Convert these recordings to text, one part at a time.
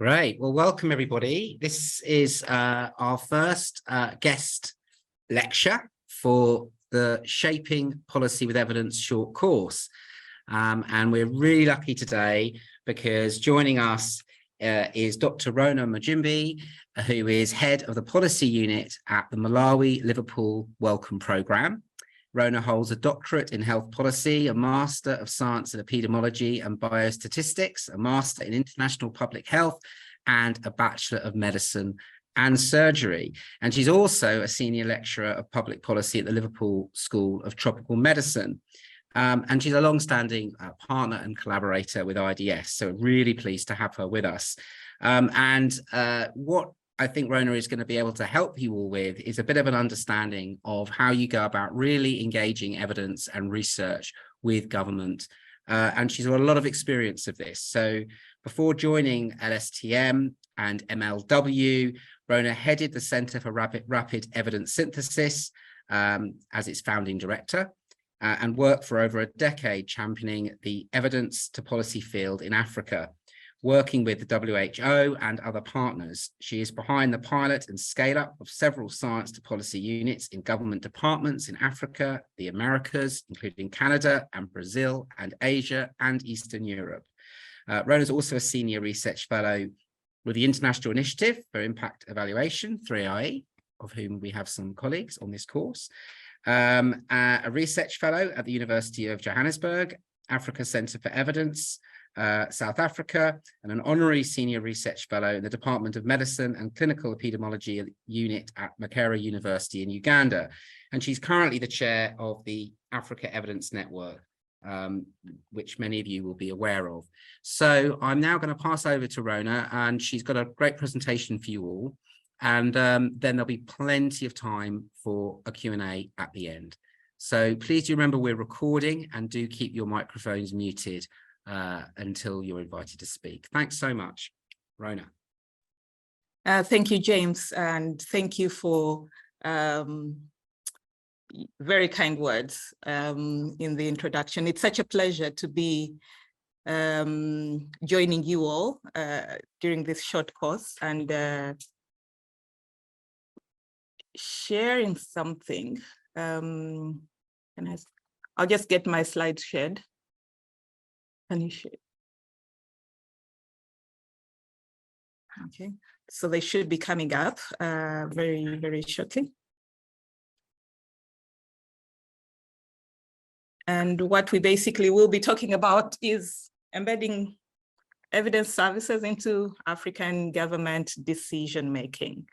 Great. Well, welcome everybody. This is our first guest lecture for the Shaping Policy with Evidence short course. And we're really lucky today because joining us is Dr. Rhona Mijumbi, who is head of the policy unit at the Malawi-Liverpool-Wellcome program. Rhona holds a doctorate in health policy, a master of science in epidemiology and biostatistics, a master in international public health, and a bachelor of medicine and surgery. And she's also a senior lecturer of public policy at the Liverpool School of Tropical Medicine. And she's a long-standing partner and collaborator with IDS. So we're really pleased to have her with us. What I think Rhona is going to be able to help you all with is a bit of an understanding of how you go about really engaging evidence and research with government. And she's got a lot of experience of this. So before joining LSTM and MLW, Rhona headed the Centre for Rapid Evidence Synthesis as its founding director and worked for over a decade championing the evidence to policy field in Africa, working with the WHO and other partners. She is behind the pilot and scale-up of several science to policy units in government departments in Africa, the Americas, including Canada and Brazil and Asia and Eastern Europe. Rhona is also a Senior Research Fellow with the International Initiative for Impact Evaluation, 3IE, of whom we have some colleagues on this course, a Research Fellow at the University of Johannesburg, Africa Centre for Evidence, South Africa, and an Honorary Senior Research Fellow in the Department of Medicine and Clinical Epidemiology Unit at Makerere University in Uganda. And she's currently the chair of the Africa Evidence Network, which many of you will be aware of. So I'm now going to pass over to Rhona, and she's got a great presentation for you all. And then there'll be plenty of time for a Q&A at the end. So please do remember we're recording, and do keep your microphones muted until you're invited to speak. Thanks so much. Rhona. Thank you, James, and thank you for very kind words in the introduction. It's such a pleasure to be joining you all during this short course and sharing something. I'll just get my slides shared. Can you share? Okay, so they should be coming up very, very shortly. And what we basically will be talking about is embedding evidence services into African government decision-making.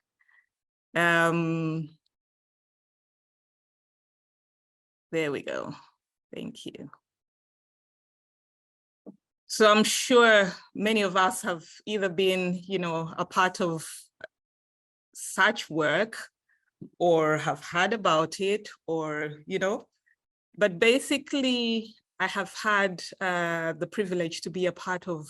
There we go. Thank you. So I'm sure many of us have either been, a part of such work or have heard about it or, but basically I have had the privilege to be a part of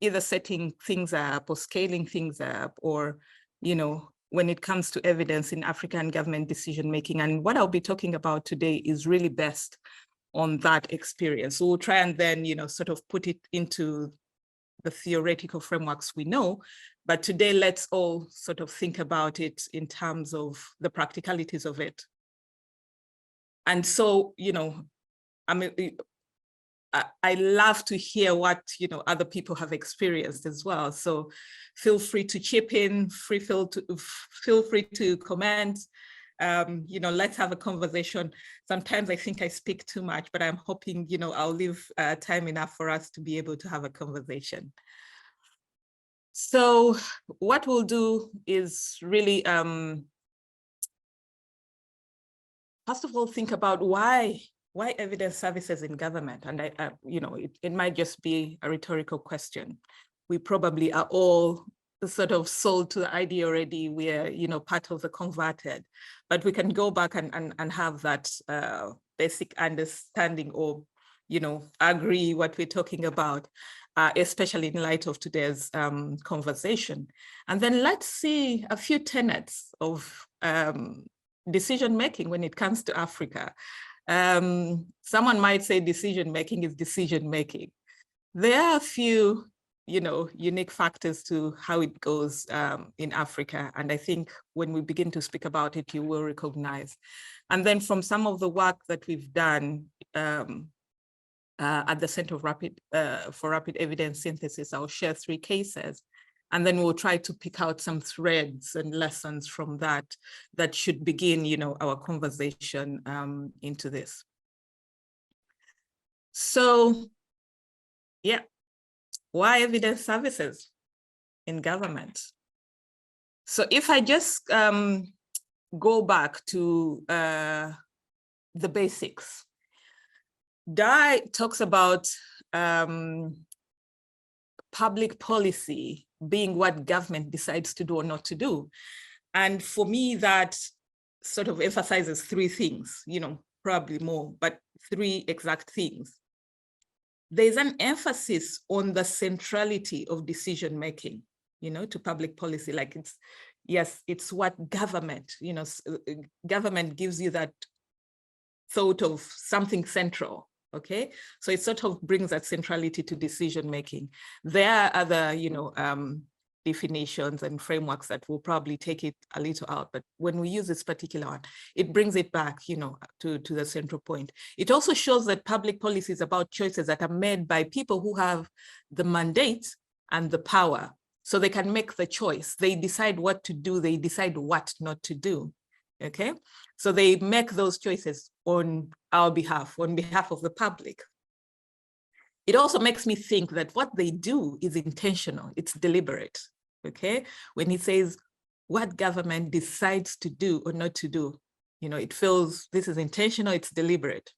either setting things up or scaling things up or, when it comes to evidence in African government decision-making. And what I'll be talking about today is really best on that experience. So we'll try and then, sort of put it into the theoretical frameworks we know. But today, let's all sort of think about it in terms of the practicalities of it. And so, I love to hear what, other people have experienced as well. So feel free to chip in, feel free to comment. Let's have a conversation. Sometimes I think I speak too much, but I'm hoping, I'll leave time enough for us to be able to have a conversation. So what we'll do is really, first of all, think about why evidence services in government? And it might just be a rhetorical question. We probably are all sort of sold to the idea already. We're, part of the converted, but we can go back and have that basic understanding or, agree what we're talking about, especially in light of today's conversation. And then let's see a few tenets of decision-making when it comes to Africa. Someone might say decision-making is decision-making. There are a few unique factors to how it goes in Africa. And I think when we begin to speak about it, you will recognize. And then from some of the work that we've done at the Center for Rapid Evidence Synthesis, I'll share 3 cases. And then we'll try to pick out some threads and lessons from that should begin, our conversation into this. So, yeah, why evidence services in government? So if I just go back to the basics, Dye talks about public policy being what government decides to do or not to do. And for me, that sort of emphasizes 3 things, probably more, but 3 exact things. There's an emphasis on the centrality of decision-making, to public policy. Like it's what government, government gives you that thought of something central. Okay, so it sort of brings that centrality to decision making. There are other, definitions and frameworks that will probably take it a little out, but when we use this particular one, it brings it back, to the central point. It also shows that public policy is about choices that are made by people who have the mandate and the power, so they can make the choice. They decide what to do. They decide what not to do. Okay, so they make those choices on our behalf, on behalf of the public. It also makes me think that what they do is intentional, it's deliberate. Okay, when he says what government decides to do or not to do, it feels this is intentional, it's deliberate.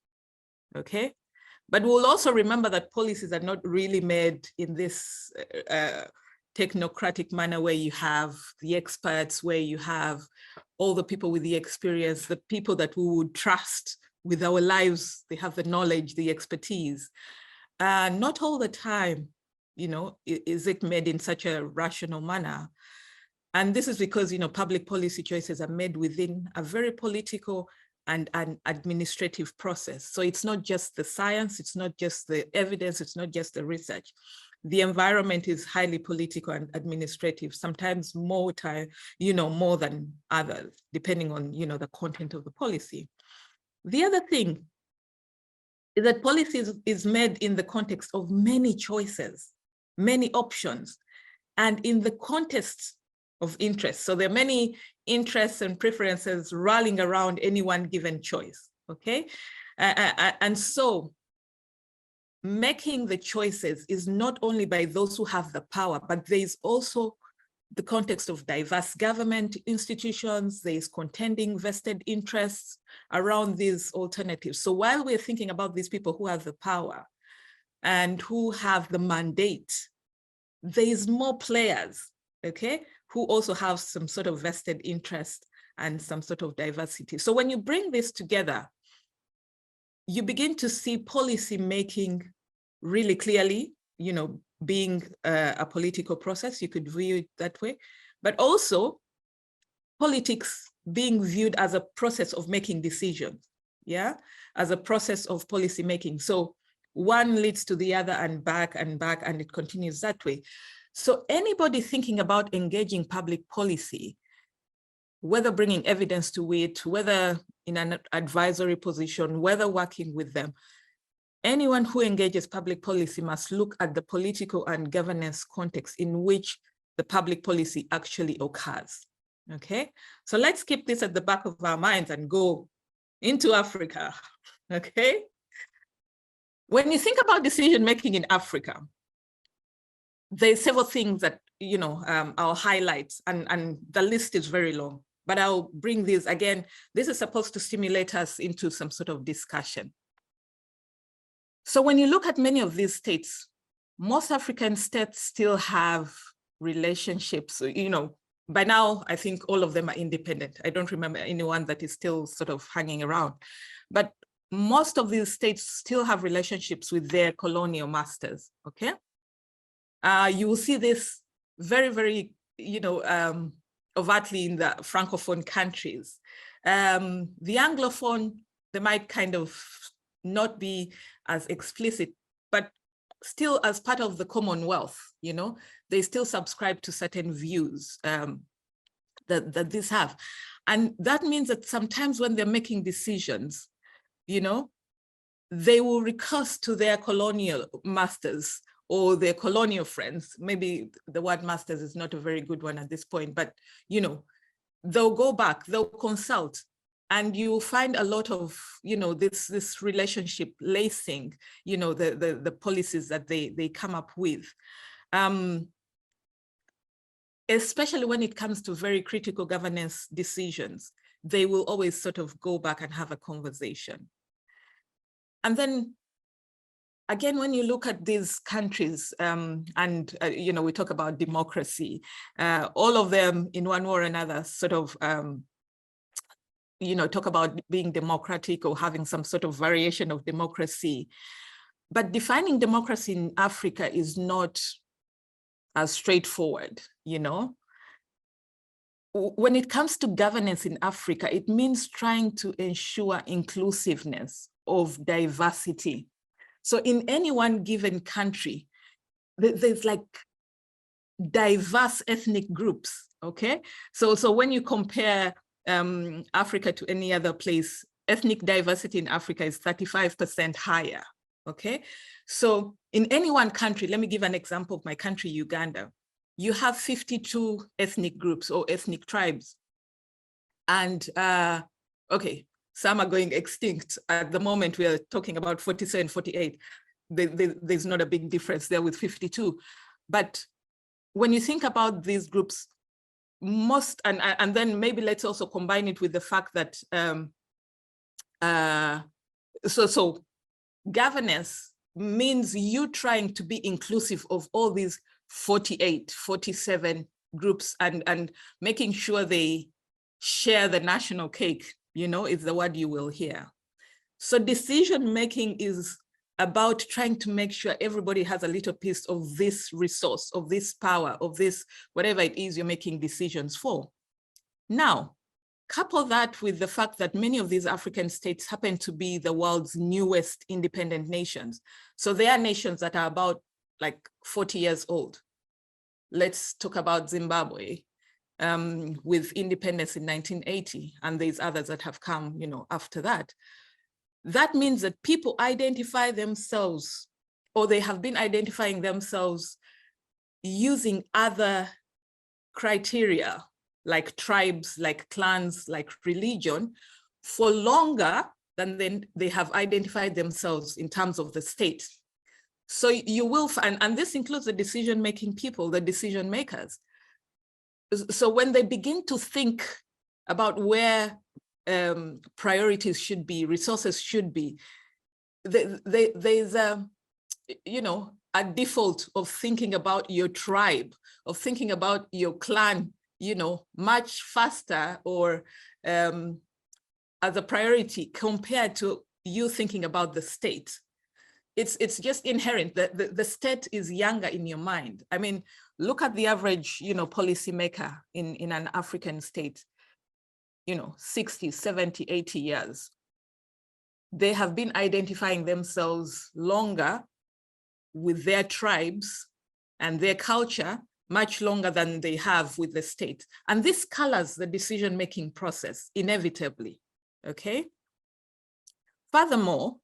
Okay, but we'll also remember that policies are not really made in this technocratic manner where you have the experts, where you have all the people with the experience, the people that we would trust with our lives. They have the knowledge, the expertise. Not all the time, is it made in such a rational manner. And this is because, public policy choices are made within a very political and an administrative process. So it's not just the science, it's not just the evidence, it's not just the research. The environment is highly political and administrative, sometimes more time, more than others, depending on, the content of the policy. The other thing is that policy is made in the context of many choices, many options, and in the context of interest. So there are many interests and preferences rallying around any one given choice, okay? And so making the choices is not only by those who have the power, but there is also the context of diverse government institutions. There is contending vested interests around these alternatives. So while we're thinking about these people who have the power and who have the mandate, there is more players, okay, who also have some sort of vested interest and some sort of diversity. So when you bring this together, you begin to see policy making really clearly, being a political process, you could view it that way, but also politics being viewed as a process of making decisions, as a process of policy making. So one leads to the other and back, and it continues that way. So anybody thinking about engaging public policy, whether bringing evidence to it, whether in an advisory position, whether working with them, anyone who engages public policy must look at the political and governance context in which the public policy actually occurs, okay? So let's keep this at the back of our minds and go into Africa, okay? When you think about decision-making in Africa, there's several things that, I'll highlight, and the list is very long, but I'll bring these again. This is supposed to stimulate us into some sort of discussion. So when you look at many of these states, most African states still have relationships, by now, I think all of them are independent. I don't remember anyone that is still sort of hanging around, but most of these states still have relationships with their colonial masters, okay? You will see this very, very, overtly in the Francophone countries. The Anglophone, they might kind of not be as explicit, but still as part of the Commonwealth, you know, they still subscribe to certain views that these have. And that means that sometimes when they're making decisions, you know, they will recurse to their colonial masters or their colonial friends. Maybe the word masters is not a very good one at this point, but, you know, they'll go back, they'll consult, and you find a lot of, you know, this relationship lacing, you know, the policies that they come up with. Especially when it comes to very critical governance decisions, they will always sort of go back and have a conversation. And then again, when you look at these countries, you know, we talk about democracy, all of them in one way or another sort of, you know, talk about being democratic or having some sort of variation of democracy. But defining democracy in Africa is not as straightforward, you know. When it comes to governance in Africa, it means trying to ensure inclusiveness of diversity. So in any one given country, there's like diverse ethnic groups, okay? So when you compare Africa to any other place, ethnic diversity in Africa is 35% higher, okay? So in any one country, let me give an example of my country, Uganda. You have 52 ethnic groups or ethnic tribes. And okay, some are going extinct. At the moment, we are talking about 47, 48. There's not a big difference there with 52. But when you think about these groups, most, and then maybe let's also combine it with the fact that, so governance means you trying to be inclusive of all these 48, 47 groups and making sure they share the national cake, you know, is the word you will hear. So decision-making is about trying to make sure everybody has a little piece of this resource, of this power, of this, whatever it is you're making decisions for. Now, couple that with the fact that many of these African states happen to be the world's newest independent nations. So they are nations that are about like 40 years old. Let's talk about Zimbabwe with independence in 1980, and there's others that have come, you know, after that. That means that people identify themselves, or they have been identifying themselves using other criteria, like tribes, like clans, like religion, for longer than they have identified themselves in terms of the state. So you will find, and this includes the decision-making people, the decision makers. So when they begin to think about where priorities should be, resources should be, there's a, you know, a default of thinking about your tribe, of thinking about your clan, you know, much faster or as a priority compared to you thinking about the state. It's just inherent that the state is younger in your mind. I mean, look at the average, you know, policymaker in an African state, you know, 60, 70, 80 years. They have been identifying themselves longer with their tribes and their culture, much longer than they have with the state. And this colors the decision-making process inevitably, okay? Furthermore,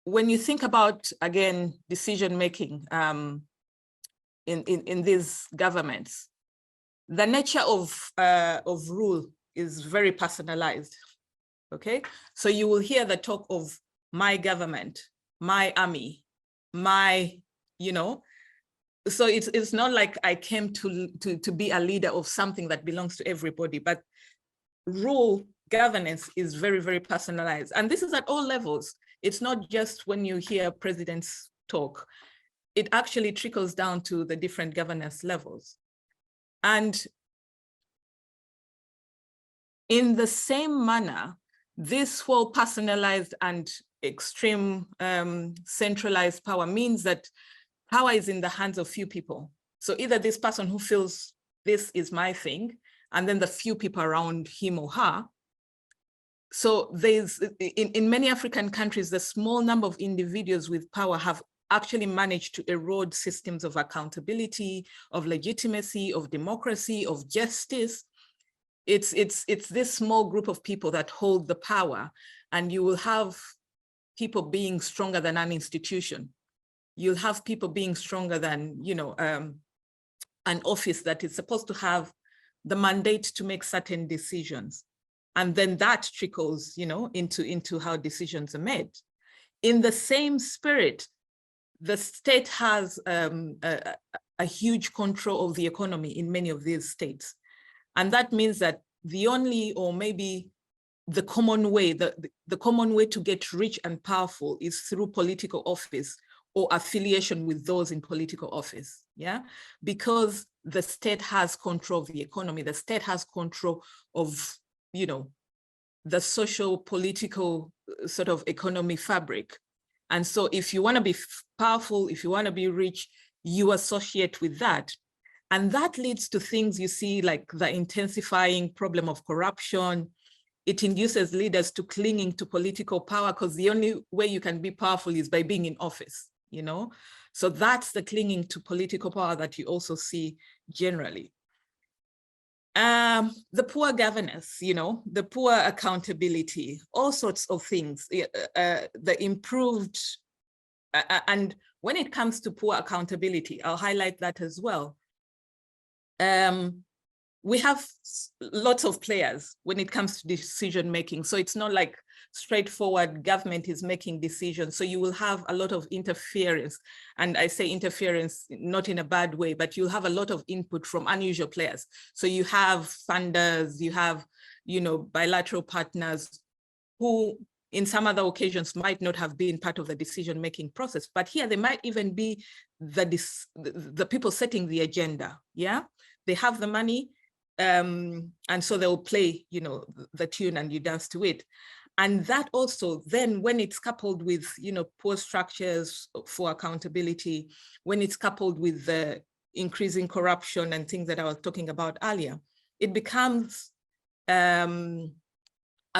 when you think about, again, decision-making in these governments, the nature of rule is very personalized, okay? So you will hear the talk of my government, my army, my, you know, so it's not like I came to be a leader of something that belongs to everybody, but rule governance is very, very personalized. And this is at all levels. It's not just when you hear presidents talk, it actually trickles down to the different governance levels. And in the same manner, this whole personalized and extreme centralized power means that power is in the hands of few people. So either this person who feels this is my thing, and then the few people around him or her. So there's, in many African countries, the small number of individuals with power have actually managed to erode systems of accountability, of legitimacy, of democracy, of justice. It's this small group of people that hold the power, and you will have people being stronger than an institution. You'll have people being stronger than, an office that is supposed to have the mandate to make certain decisions. And then that trickles, into how decisions are made. In the same spirit, the state has a huge control of the economy in many of these states. And that means that the only, or maybe the common way, the common way to get rich and powerful is through political office or affiliation with those in political office, yeah? Because the state has control of the economy, the state has control of, the social, political sort of economy fabric. And so if you wanna be powerful, if you wanna be rich, you associate with that. And that leads to things you see like the intensifying problem of corruption. It induces leaders to clinging to political power because the only way you can be powerful is by being in office, So that's the clinging to political power that you also see generally. The poor governance, the poor accountability, all sorts of things, the improved, and when it comes to poor accountability, I'll highlight that as well. We have lots of players when it comes to decision making. So it's not like straightforward government is making decisions. So you will have a lot of interference. And I say interference, not in a bad way, but you'll have a lot of input from unusual players. So you have funders, you have, bilateral partners who in some other occasions might not have been part of the decision-making process, but here they might even be the people setting the agenda, yeah? They have the money, and so they'll play, the tune and you dance to it. And that also then when it's coupled with, poor structures for accountability, when it's coupled with the increasing corruption and things that I was talking about earlier, it becomes a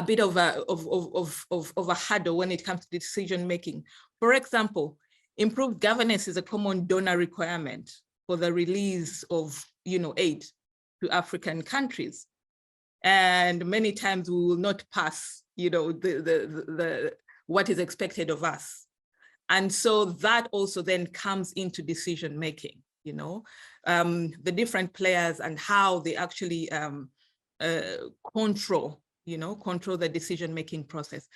bit of a hurdle when it comes to decision making. For example, improved governance is a common donor requirement for the release of, aid to African countries. And many times we will not pass, what is expected of us. And so that also then comes into decision making, the different players and how they actually control the decision-making process.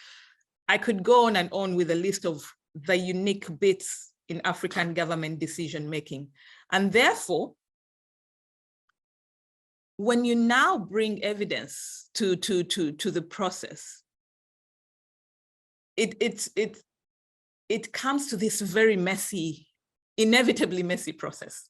I could go on and on with a list of the unique bits in African government decision-making. And therefore, when you now bring evidence to the process, it comes to this very messy, inevitably messy process,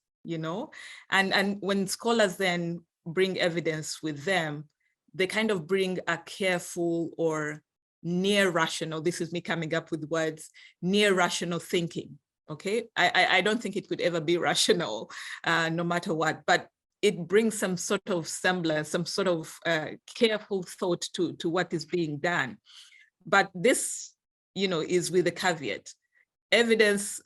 and when scholars then bring evidence with them, they kind of bring a careful or near rational, this is me coming up with words, near rational thinking, okay? I don't think it could ever be rational, no matter what, but it brings some sort of semblance, some sort of careful thought to what is being done. But this, is with a caveat. Evidence,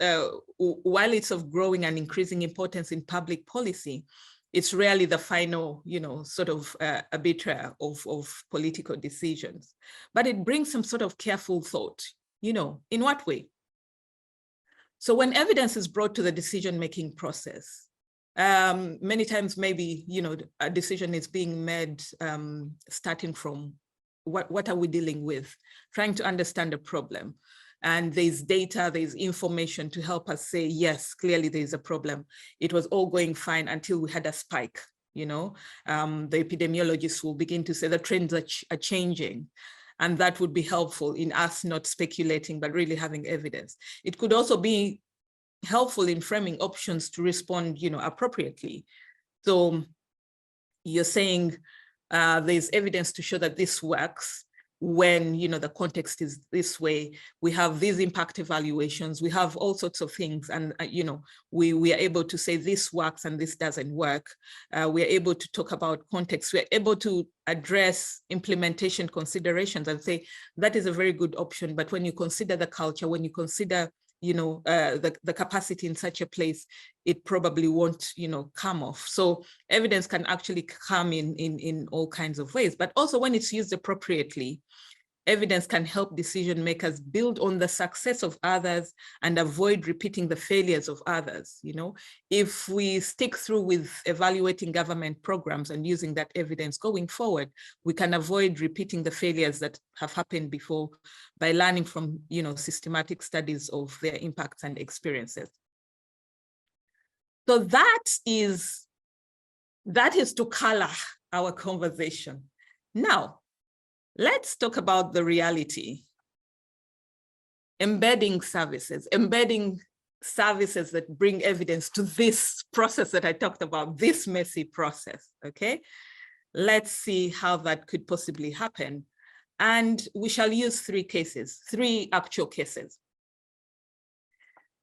while it's of growing and increasing importance in public policy, it's rarely the final, sort of arbiter of political decisions. But it brings some sort of careful thought, in what way? So when evidence is brought to the decision-making process, many times maybe, a decision is being made starting from what are we dealing with, trying to understand the problem. And there's data, there's information to help us say, yes, clearly there's a problem. It was all going fine until we had a spike, The epidemiologists will begin to say the trends are changing. And that would be helpful in us not speculating, but really having evidence. It could also be helpful in framing options to respond, appropriately. So you're saying there's evidence to show that this works when, the context is this way. We have these impact evaluations, we have all sorts of things. And, we are able to say this works and this doesn't work. We're able to talk about context. We're able to address implementation considerations and say, that is a very good option. But when you consider the culture, when you consider, the capacity in such a place, it probably won't, come off. So evidence can actually come in all kinds of ways, but also when it's used appropriately, evidence can help decision makers build on the success of others and avoid repeating the failures of others. If we stick through with evaluating government programs and using that evidence going forward, we can avoid repeating the failures that have happened before by learning from, systematic studies of their impacts and experiences. So that is to color our conversation. Now, let's talk about the reality. Embedding services that bring evidence to this process that I talked about, this messy process, okay? Let's see how that could possibly happen. And we shall use three actual cases.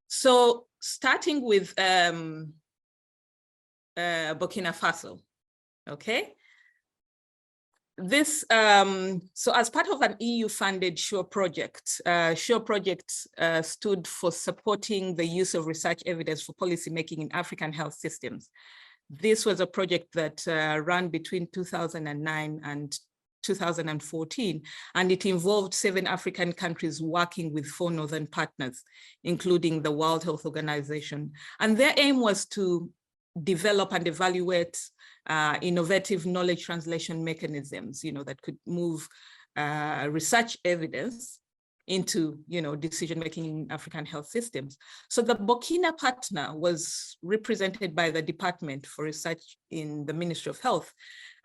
So starting with Burkina Faso, okay? This, so as part of an EU-funded SURE project, SURE project stood for supporting the use of research evidence for policymaking in African health systems. This was a project that ran between 2009 and 2014, and it involved 7 African countries working with 4 northern partners, including the World Health Organization. And their aim was to develop and evaluate innovative knowledge translation mechanisms, that could move research evidence into, decision-making in African health systems. So the Burkina partner was represented by the Department for Research in the Ministry of Health.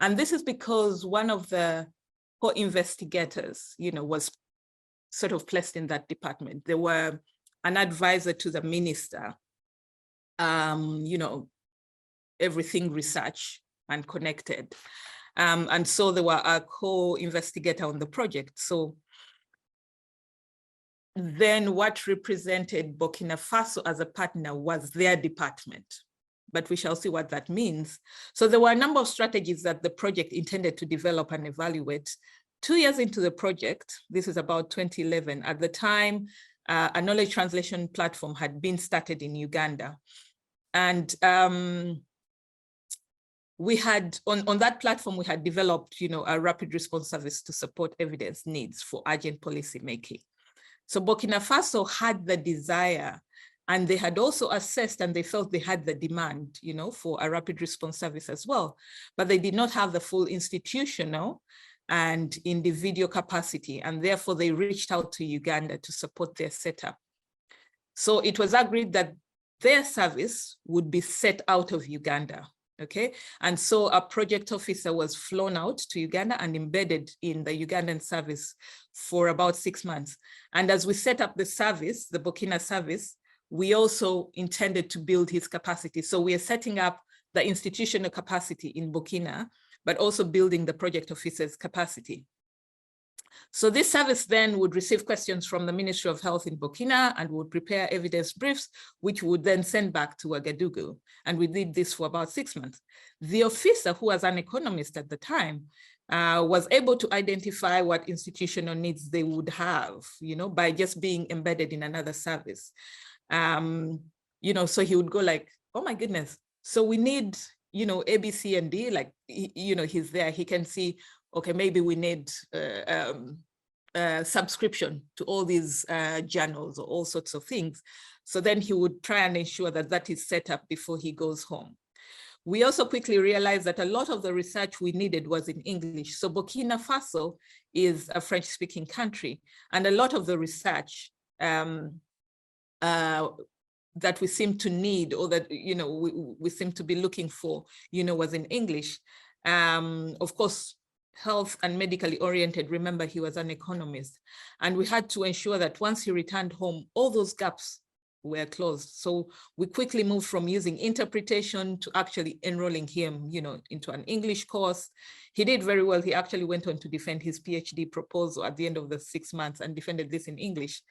And this is because one of the co-investigators, was sort of placed in that department. They were an advisor to the minister, everything research and connected. And so they were a co-investigator on the project. So then what represented Burkina Faso as a partner was their department, but we shall see what that means. So there were a number of strategies that the project intended to develop and evaluate. 2 years into the project, this is about 2011, at the time, a knowledge translation platform had been started in Uganda. And we had, on that platform, we had developed, a rapid response service to support evidence needs for urgent policy making. So Burkina Faso had the desire, and they had also assessed and they felt they had the demand, for a rapid response service as well, but they did not have the full institutional and individual capacity, and therefore they reached out to Uganda to support their setup. So it was agreed that their service would be set out of Uganda. Okay, and so a project officer was flown out to Uganda and embedded in the Ugandan service for about 6 months. And as we set up the service, the Burkina service, we also intended to build his capacity. So we are setting up the institutional capacity in Burkina, but also building the project officer's capacity. So this service then would receive questions from the Ministry of Health in Burkina and would prepare evidence briefs, which would then send back to Ouagadougou. And we did this for about 6 months. The officer, who was an economist at the time, was able to identify what institutional needs they would have, by just being embedded in another service. So he would go like, oh my goodness, so we need, A, B, C, and D, like, he's there, he can see, okay, maybe we need subscription to all these journals or all sorts of things. So then he would try and ensure that that is set up before he goes home. We also quickly realized that a lot of the research we needed was in English. So Burkina Faso is a French-speaking country, and a lot of the research that we seem to need, or that we seem to be looking for, was in English. Of course, health and medically oriented, remember he was an economist, and we had to ensure that once he returned home, all those gaps were closed. So we quickly moved from using interpretation to actually enrolling him, into an English course. He did very well. He actually went on to defend his PhD proposal at the end of the 6 months and defended this in English.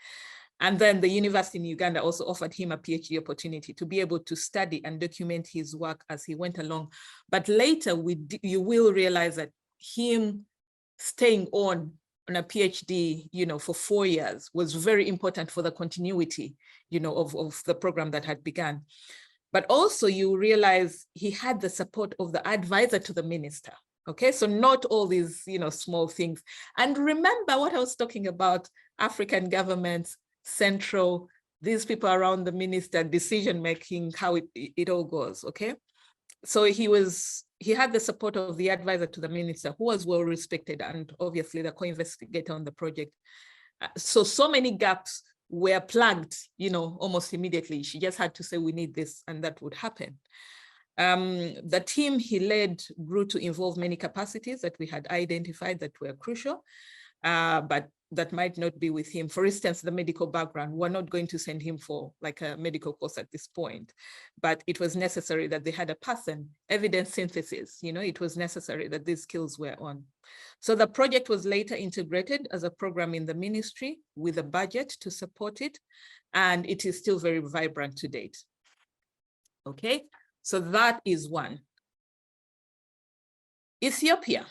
And then the university in Uganda also offered him a PhD opportunity to be able to study and document his work as he went along. But later, you will realize that him staying on on a PhD, for 4 years was very important for the continuity, of the program that had begun. But also you realize he had the support of the advisor to the minister. Okay, so not all these, small things. And remember what I was talking about, African governments, central, these people around the minister, decision-making, how it all goes, okay? So he had the support of the advisor to the minister, who was well respected, and obviously the co-investigator on the project. So many gaps were plugged, almost immediately. She just had to say, we need this, and that would happen. The team he led grew to involve many capacities that we had identified that were crucial, but that might not be with him. For instance, the medical background, we're not going to send him for like a medical course at this point, but it was necessary that they had a person, evidence synthesis, it was necessary that these skills were on. So the project was later integrated as a program in the ministry with a budget to support it, and it is still very vibrant to date. Okay, so that is one. Ethiopia.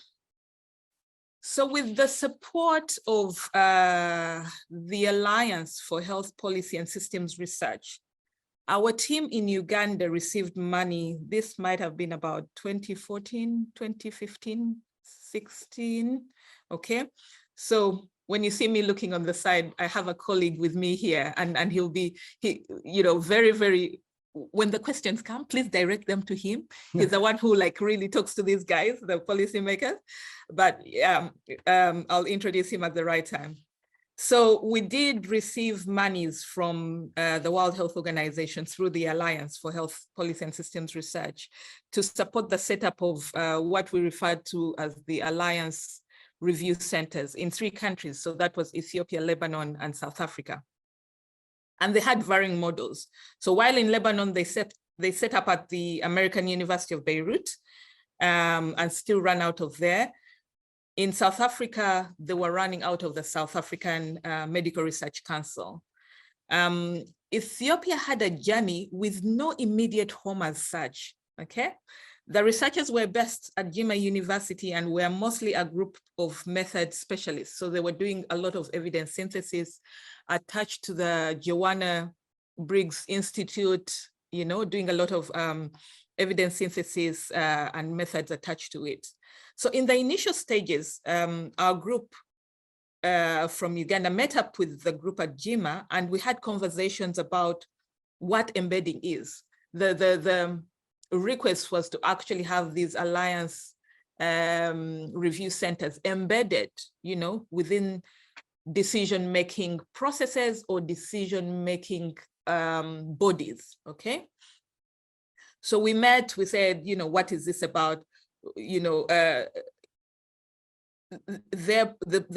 So with the support of the Alliance for Health Policy and Systems Research, our team in Uganda received money. This might have been about 2014, 2015, 16, okay? So when you see me looking on the side, I have a colleague with me here, and he'll be, very, very, when the questions come, please direct them to him. He's the one who really talks to these guys, the policymakers. But I'll introduce him at the right time. So we did receive monies from the World Health Organization through the Alliance for Health Policy and Systems Research to support the setup of what we refer to as the Alliance Review Centers in 3 countries. So that was Ethiopia, Lebanon, and South Africa. And they had varying models. So while in Lebanon, they set up at the American University of Beirut and still ran out of there. In South Africa, they were running out of the South African Medical Research Council. Ethiopia had a journey with no immediate home as such, okay? The researchers were based at Jimma University and were mostly a group of method specialists. So they were doing a lot of evidence synthesis attached to the Joanna Briggs Institute, doing a lot of evidence synthesis and methods attached to it. So in the initial stages, our group from Uganda met up with the group at Jimma, and we had conversations about what embedding is. The request was to actually have these alliance review centers embedded, within decision-making processes or decision-making bodies, okay? So we met, we said, what is this about? The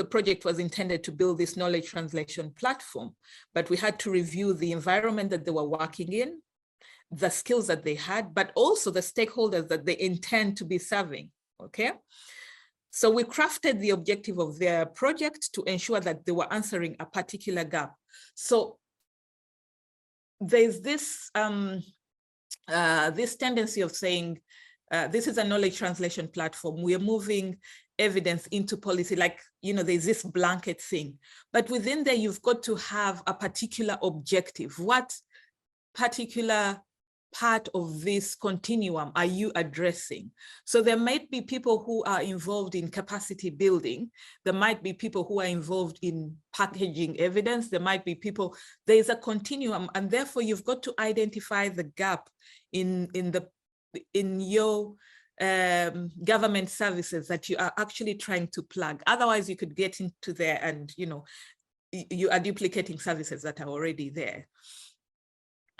project was intended to build this knowledge translation platform, but we had to review the environment that they were working in, the skills that they had, but also the stakeholders that they intend to be serving, okay? So we crafted the objective of their project to ensure that they were answering a particular gap. So there's this, this tendency of saying, this is a knowledge translation platform. We are moving evidence into policy, there's this blanket thing. But within there, you've got to have a particular objective. What particular part of this continuum are you addressing? So there might be people who are involved in capacity building. There might be people who are involved in packaging evidence. There might be people, there's a continuum, and therefore you've got to identify the gap in your government services that you are actually trying to plug. Otherwise you could get into there and you are duplicating services that are already there.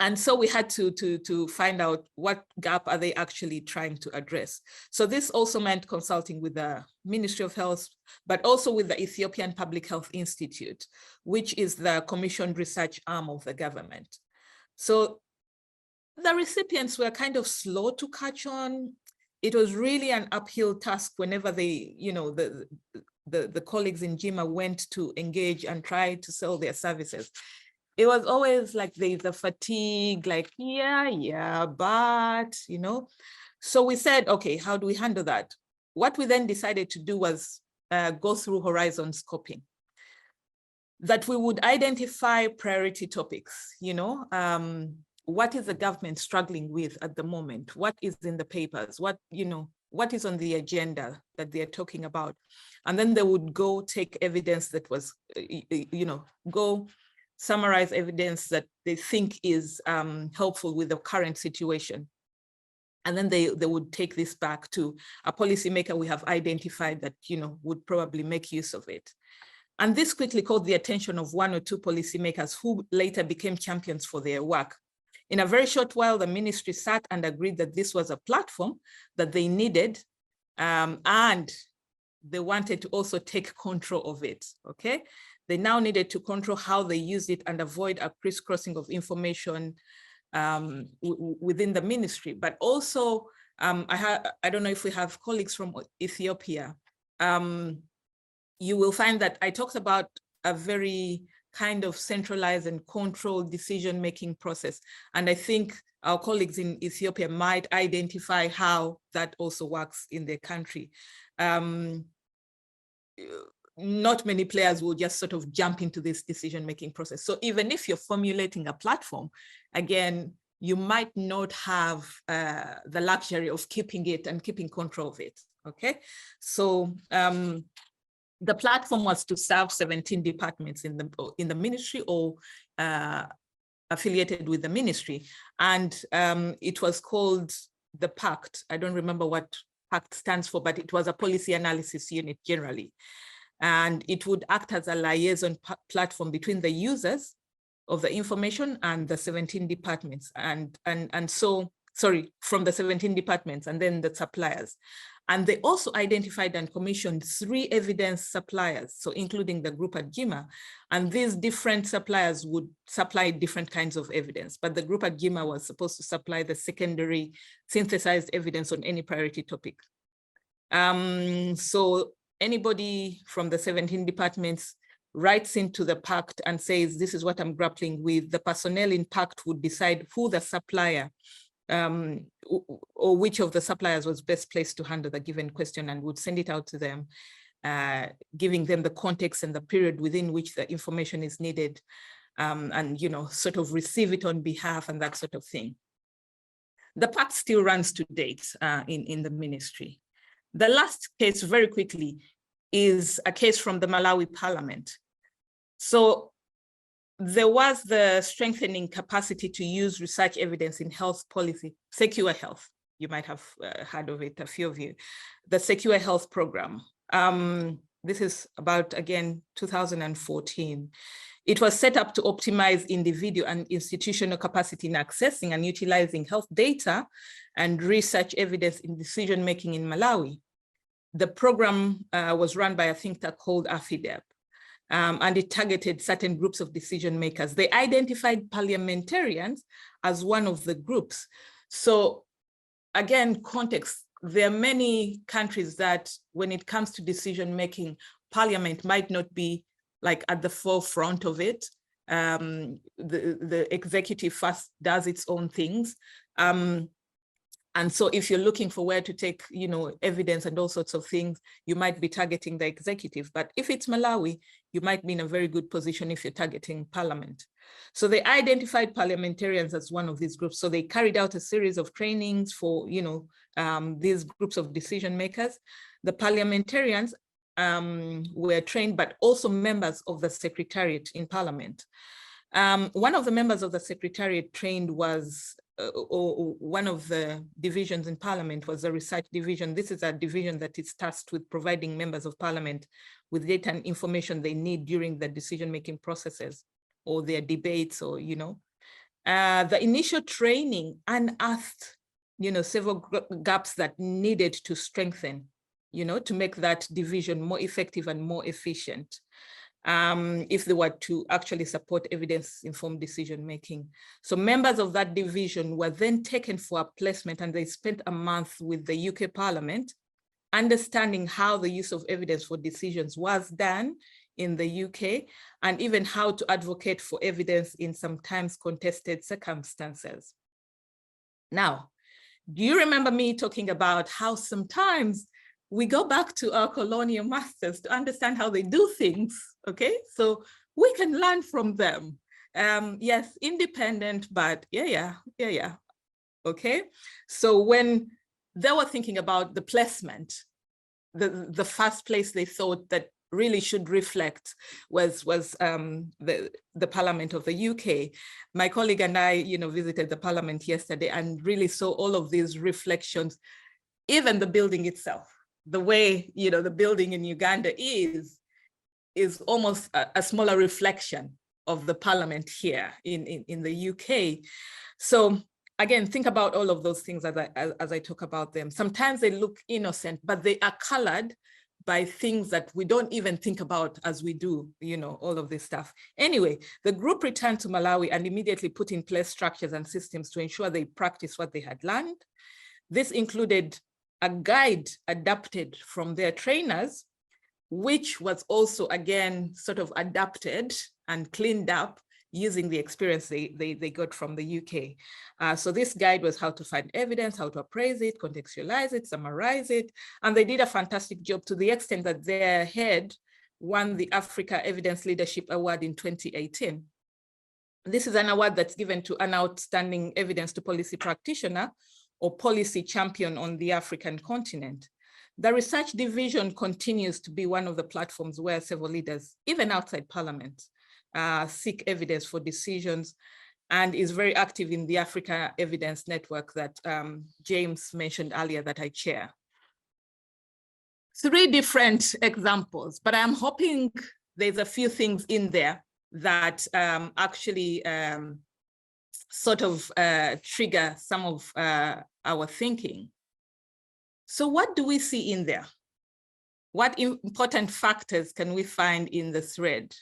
And so we had to find out what gap are they actually trying to address. So this also meant consulting with the Ministry of Health, but also with the Ethiopian Public Health Institute, which is the commissioned research arm of the government. So the recipients were kind of slow to catch on. It was really an uphill task whenever they, the colleagues in Jimma went to engage and try to sell their services. It was always like there's a fatigue, but, So we said, okay, how do we handle that? What we then decided to do was go through horizon scoping. That we would identify priority topics, what is the government struggling with at the moment? What is in the papers? What is on the agenda that they're talking about? And then they would go take evidence that was, go summarize evidence that they think is helpful with the current situation. And then they would take this back to a policymaker we have identified that, would probably make use of it. And this quickly caught the attention of one or two policymakers who later became champions for their work. In a very short while, the ministry sat and agreed that this was a platform that they needed, and they wanted to also take control of it, okay? They now needed to control how they used it and avoid a crisscrossing of information within the ministry. But also, I don't know if we have colleagues from Ethiopia. You will find that I talked about a very kind of centralized and controlled decision-making process. And I think our colleagues in Ethiopia might identify how that also works in their country. Not many players will just sort of jump into this decision-making process. So even if you're formulating a platform, again, you might not have the luxury of keeping it and keeping control of it, okay? So the platform was to serve 17 departments in the ministry or affiliated with the ministry. And it was called the PACT. I don't remember what PACT stands for, but it was a policy analysis unit generally. And it would act as a liaison platform between the users of the information and the 17 departments. From the 17 departments and then the suppliers. And they also identified and commissioned 3 evidence suppliers, so including the group at GIMA. And these different suppliers would supply different kinds of evidence, but the group at GIMA was supposed to supply the secondary synthesized evidence on any priority topic. So anybody from the 17 departments writes into the PACT and says, this is what I'm grappling with. The personnel in PACT would decide who the supplier or which of the suppliers was best placed to handle the given question and would send it out to them, giving them the context and the period within which the information is needed, and sort of receive it on behalf and that sort of thing. The PACT still runs to date in the ministry. The last case, very quickly, is a case from the Malawi Parliament. So there was the strengthening capacity to use research evidence in health policy, Secure Health. You might have heard of it, a few of you. The Secure Health program. This is about, again, 2014. It was set up to optimize individual and institutional capacity in accessing and utilizing health data and research evidence in decision-making in Malawi. The program was run by a think tank called AFIDEP. And it targeted certain groups of decision makers. They identified parliamentarians as one of the groups. So again, context, there are many countries that when it comes to decision making, parliament might not be like at the forefront of it. The executive first does its own things. And so if you're looking for where to take, evidence and all sorts of things, you might be targeting the executive. But if it's Malawi, you might be in a very good position if you're targeting parliament. So they identified parliamentarians as one of these groups. So they carried out a series of trainings for, these groups of decision makers. The parliamentarians were trained, but also members of the secretariat in parliament. One of the members of the secretariat trained was or one of the divisions in parliament was the research division. This is a division that is tasked with providing members of parliament with data and information they need during the decision-making processes or their debates or, the initial training unearthed, several gaps that needed to strengthen, to make that division more effective and more efficient. If they were to actually support evidence-informed decision-making. So members of that division were then taken for a placement and they spent a month with the UK Parliament, understanding how the use of evidence for decisions was done in the UK, and even how to advocate for evidence in sometimes contested circumstances. Now, do you remember me talking about how sometimes we go back to our colonial masters to understand how they do things, okay? So we can learn from them. Yes, independent, but yeah. Okay, so when they were thinking about the placement, the first place they thought that really should reflect was the Parliament of the UK. My colleague and I, visited the Parliament yesterday and really saw all of these reflections, even the building itself. The way, the building in Uganda is almost a smaller reflection of the Parliament here in the UK. So again, think about all of those things as I talk about them. Sometimes they look innocent, but they are colored by things that we don't even think about as we do, all of this stuff. Anyway, the group returned to Malawi and immediately put in place structures and systems to ensure they practiced what they had learned. This included a guide adapted from their trainers, which was also, again, sort of adapted and cleaned up using the experience they got from the UK. So this guide was how to find evidence, how to appraise it, contextualize it, summarize it. And they did a fantastic job to the extent that their head won the Africa Evidence Leadership Award in 2018. This is an award that's given to an outstanding evidence to policy practitioner or policy champion on the African continent. The research division continues to be one of the platforms where several leaders, even outside Parliament, seek evidence for decisions, and is very active in the Africa Evidence Network that James mentioned earlier that I chair. 3 different examples, but I'm hoping there's a few things in there that actually sort of trigger some of our thinking. So what do we see in there? What important factors can we find in the thread?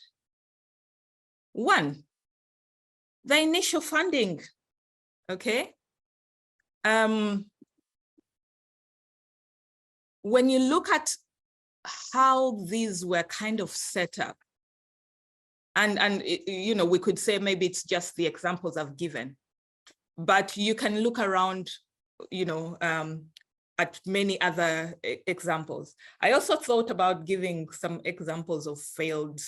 1, the initial funding, okay? When you look at how these were kind of set up, and we could say maybe it's just the examples I've given, but you can look around, at many other examples. I also thought about giving some examples of failed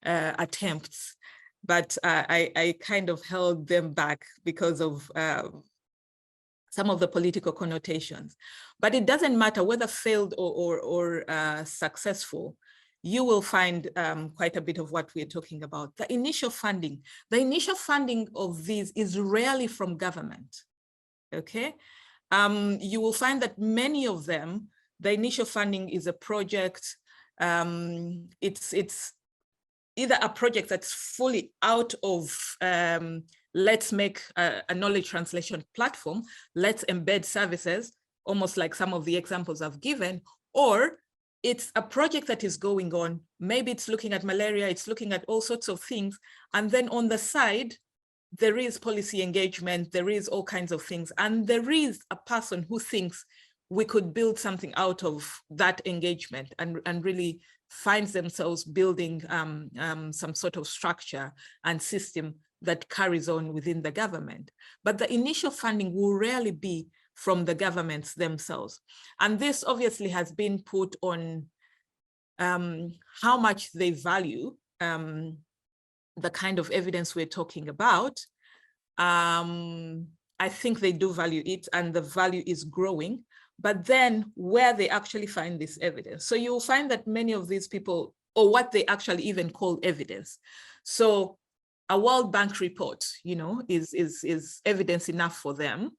attempts, but I kind of held them back because of some of the political connotations. But it doesn't matter whether failed or successful, you will find quite a bit of what we're talking about. The initial funding of these is rarely from government, okay? You will find that many of them, the initial funding is a project. It's either a project that's fully out of, let's make a knowledge translation platform, let's embed services, almost like some of the examples I've given, or it's a project that is going on. Maybe it's looking at malaria, it's looking at all sorts of things. And then on the side, there is policy engagement, there is all kinds of things. And there is a person who thinks we could build something out of that engagement and really finds themselves building some sort of structure and system that carries on within the government. But the initial funding will rarely be from the governments themselves. And this obviously has been put on how much they value the kind of evidence we're talking about. I think they do value it, and the value is growing, but then where they actually find this evidence. So you'll find that many of these people, or what they actually even call evidence. So a World Bank report, is evidence enough for them,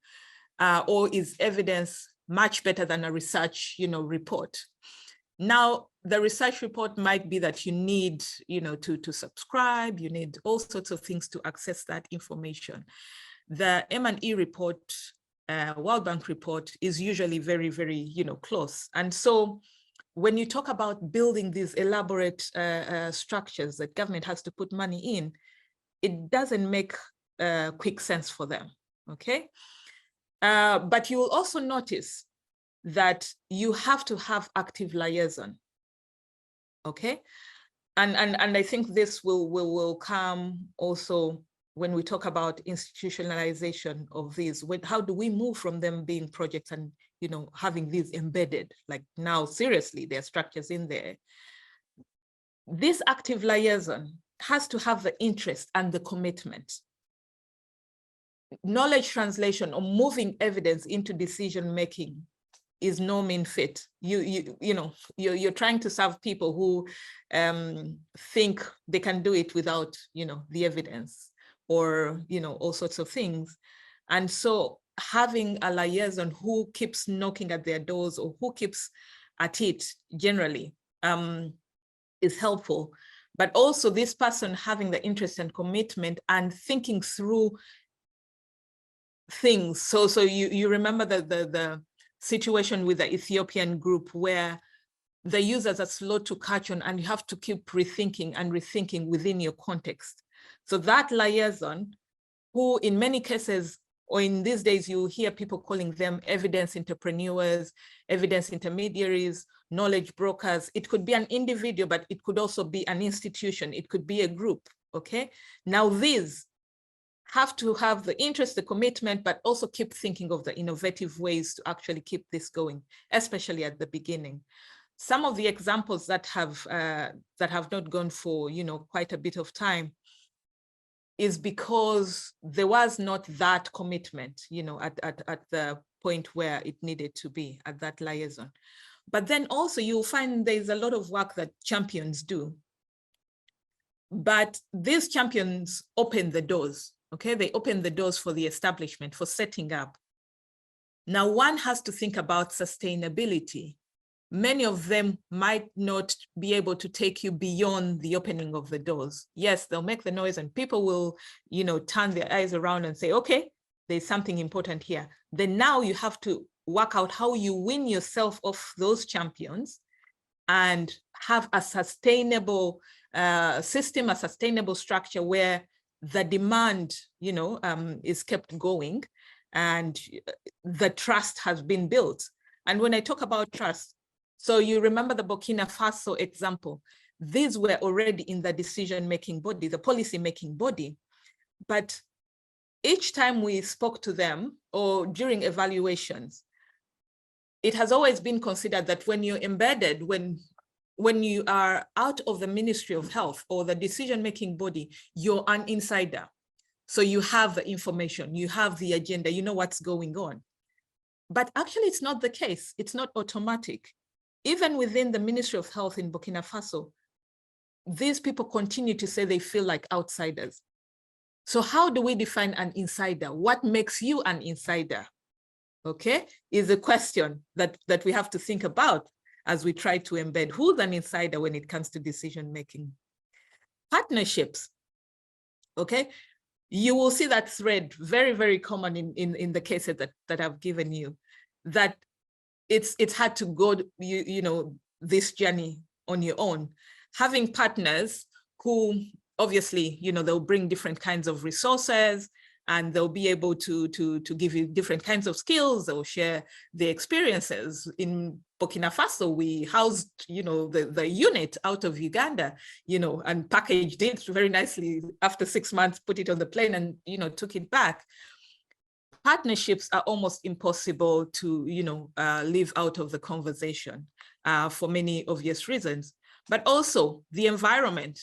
or is evidence much better than a research, report. Now, the research report might be that you need, to subscribe, you need all sorts of things to access that information. The M&E report, World Bank report, is usually very, very, close. And so when you talk about building these elaborate structures that government has to put money in, it doesn't make quick sense for them, okay? But you will also notice that you have to have active liaison, okay? And I think this will come also when we talk about institutionalization of these. How do we move from them being projects and having these embedded, like now, seriously, there are structures in there. This active liaison has to have the interest and the commitment. Knowledge translation or moving evidence into decision-making is no mean feat. You're trying to serve people who think they can do it without, the evidence, or, all sorts of things. And so having a liaison who keeps knocking at their doors, or who keeps at it generally, is helpful. But also this person having the interest and commitment and thinking through things. So you remember the situation with the Ethiopian group where the users are slow to catch on, and you have to keep rethinking within your context. So that liaison, who in many cases, or in these days, you hear people calling them evidence entrepreneurs, evidence intermediaries, knowledge brokers. It could be an individual, but it could also be an institution. It could be a group, okay? Now these have to have the interest, the commitment, but also keep thinking of the innovative ways to actually keep this going, especially at the beginning. Some of the examples that have not gone for quite a bit of time is because there was not that commitment, at the point where it needed to be, at that liaison. But then also you'll find there's a lot of work that champions do. But these champions open the doors, okay? They open the doors for the establishment, for setting up. Now one has to think about sustainability. Many of them might not be able to take you beyond the opening of the doors. Yes, they'll make the noise and people will, turn their eyes around and say, okay, there's something important here. Then now you have to work out how you win yourself off those champions and have a sustainable system, a sustainable structure where the demand, is kept going and the trust has been built. And when I talk about trust, so you remember the Burkina Faso example, these were already in the decision-making body, the policy-making body. But each time we spoke to them or during evaluations, it has always been considered that when you're embedded, when you are out of the Ministry of Health or the decision-making body, you're an insider. So you have the information, you have the agenda, you know what's going on. But actually it's not the case. It's not automatic. Even within the Ministry of Health in Burkina Faso, these people continue to say they feel like outsiders. So how do we define an insider? What makes you an insider? Okay, is a question that we have to think about as we try to embed who's an insider when it comes to decision making. Partnerships, okay? You will see that thread very, very common in the cases that I've given you, that it's hard to go, this journey on your own. Having partners who obviously, they'll bring different kinds of resources and they'll be able to give you different kinds of skills. They'll share their experiences. In Burkina Faso, we housed, the unit out of Uganda, and packaged it very nicely. After 6 months, put it on the plane and, took it back. Partnerships are almost impossible to, leave out of the conversation for many obvious reasons, but also the environment.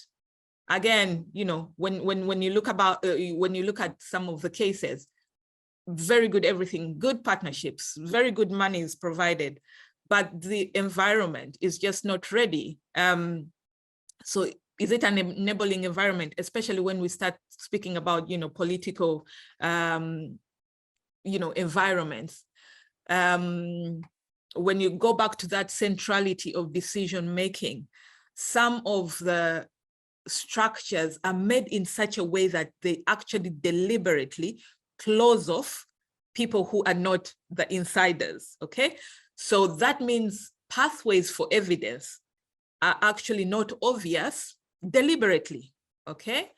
Again, when you look at some of the cases, very good everything, good partnerships, very good money is provided, but the environment is just not ready. So is it an enabling environment, especially when we start speaking about, political, environments? When you go back to that centrality of decision making, some of the structures are made in such a way that they actually deliberately close off people who are not the insiders, okay? So that means pathways for evidence are actually not obvious deliberately, okay?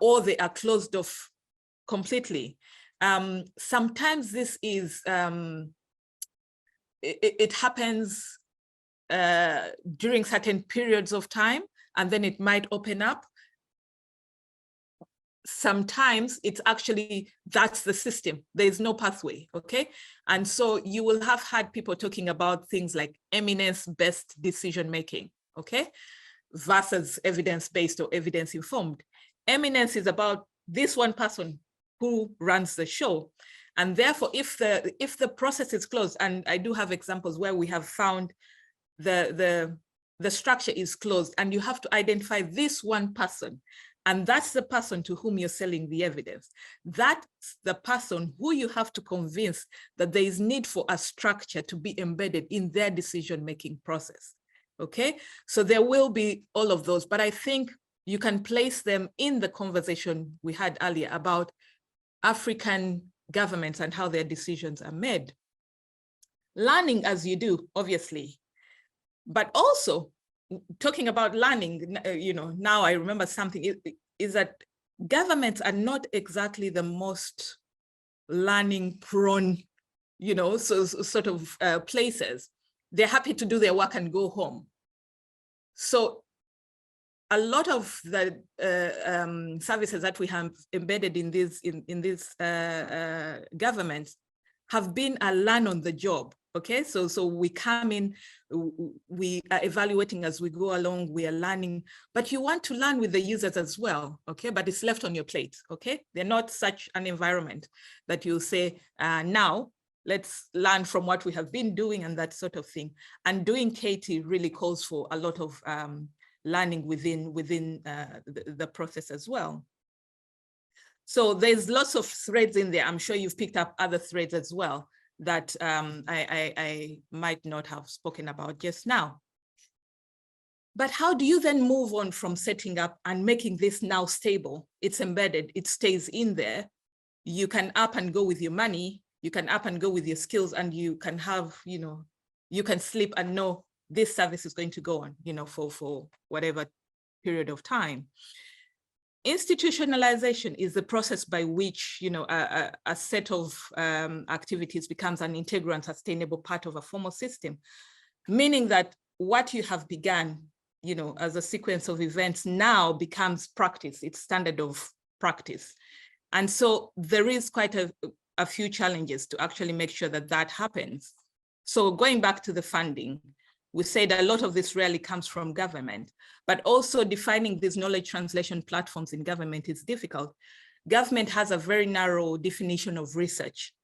Or they are closed off completely. Sometimes this is, it happens during certain periods of time, and then it might open up. sometimes it's actually, that's the system. There's no pathway, okay? And so you will have had people talking about things like eminence-based decision-making, okay? Versus evidence-based or evidence-informed. Eminence is about this one person who runs the show. And therefore, if the process is closed, and I do have examples where we have found the structure is closed and you have to identify this one person, and that's the person to whom you're selling the evidence. That's the person who you have to convince that there is need for a structure to be embedded in their decision-making process, okay? So there will be all of those, but I think you can place them in the conversation we had earlier about African governments and how their decisions are made. Learning as you do, obviously, but also talking about learning, now I remember something is that governments are not exactly the most learning prone, sort of places. They're happy to do their work and go home. So a lot of the services that we have embedded in these governments have been a learn on the job. Okay, so we come in, we are evaluating as we go along, we are learning, but you want to learn with the users as well, okay? But it's left on your plate, okay? They're not such an environment that you say, now let's learn from what we have been doing and that sort of thing. And doing Katie really calls for a lot of learning within the process as well. So there's lots of threads in there. I'm sure you've picked up other threads as well that I might not have spoken about just now. But how do you then move on from setting up and making this now stable? It's embedded, it stays in there. You can up and go with your money, you can up and go with your skills, and you can have, you can sleep and know this service is going to go on, for whatever period of time. Institutionalization is the process by which, a set of activities becomes an integral and sustainable part of a formal system, meaning that what you have begun, as a sequence of events now becomes practice, it's standard of practice. And so there is quite a few challenges to actually make sure that that happens. So going back to the funding, we said a lot of this really comes from government, but also defining these knowledge translation platforms in government is difficult. Government has a very narrow definition of research,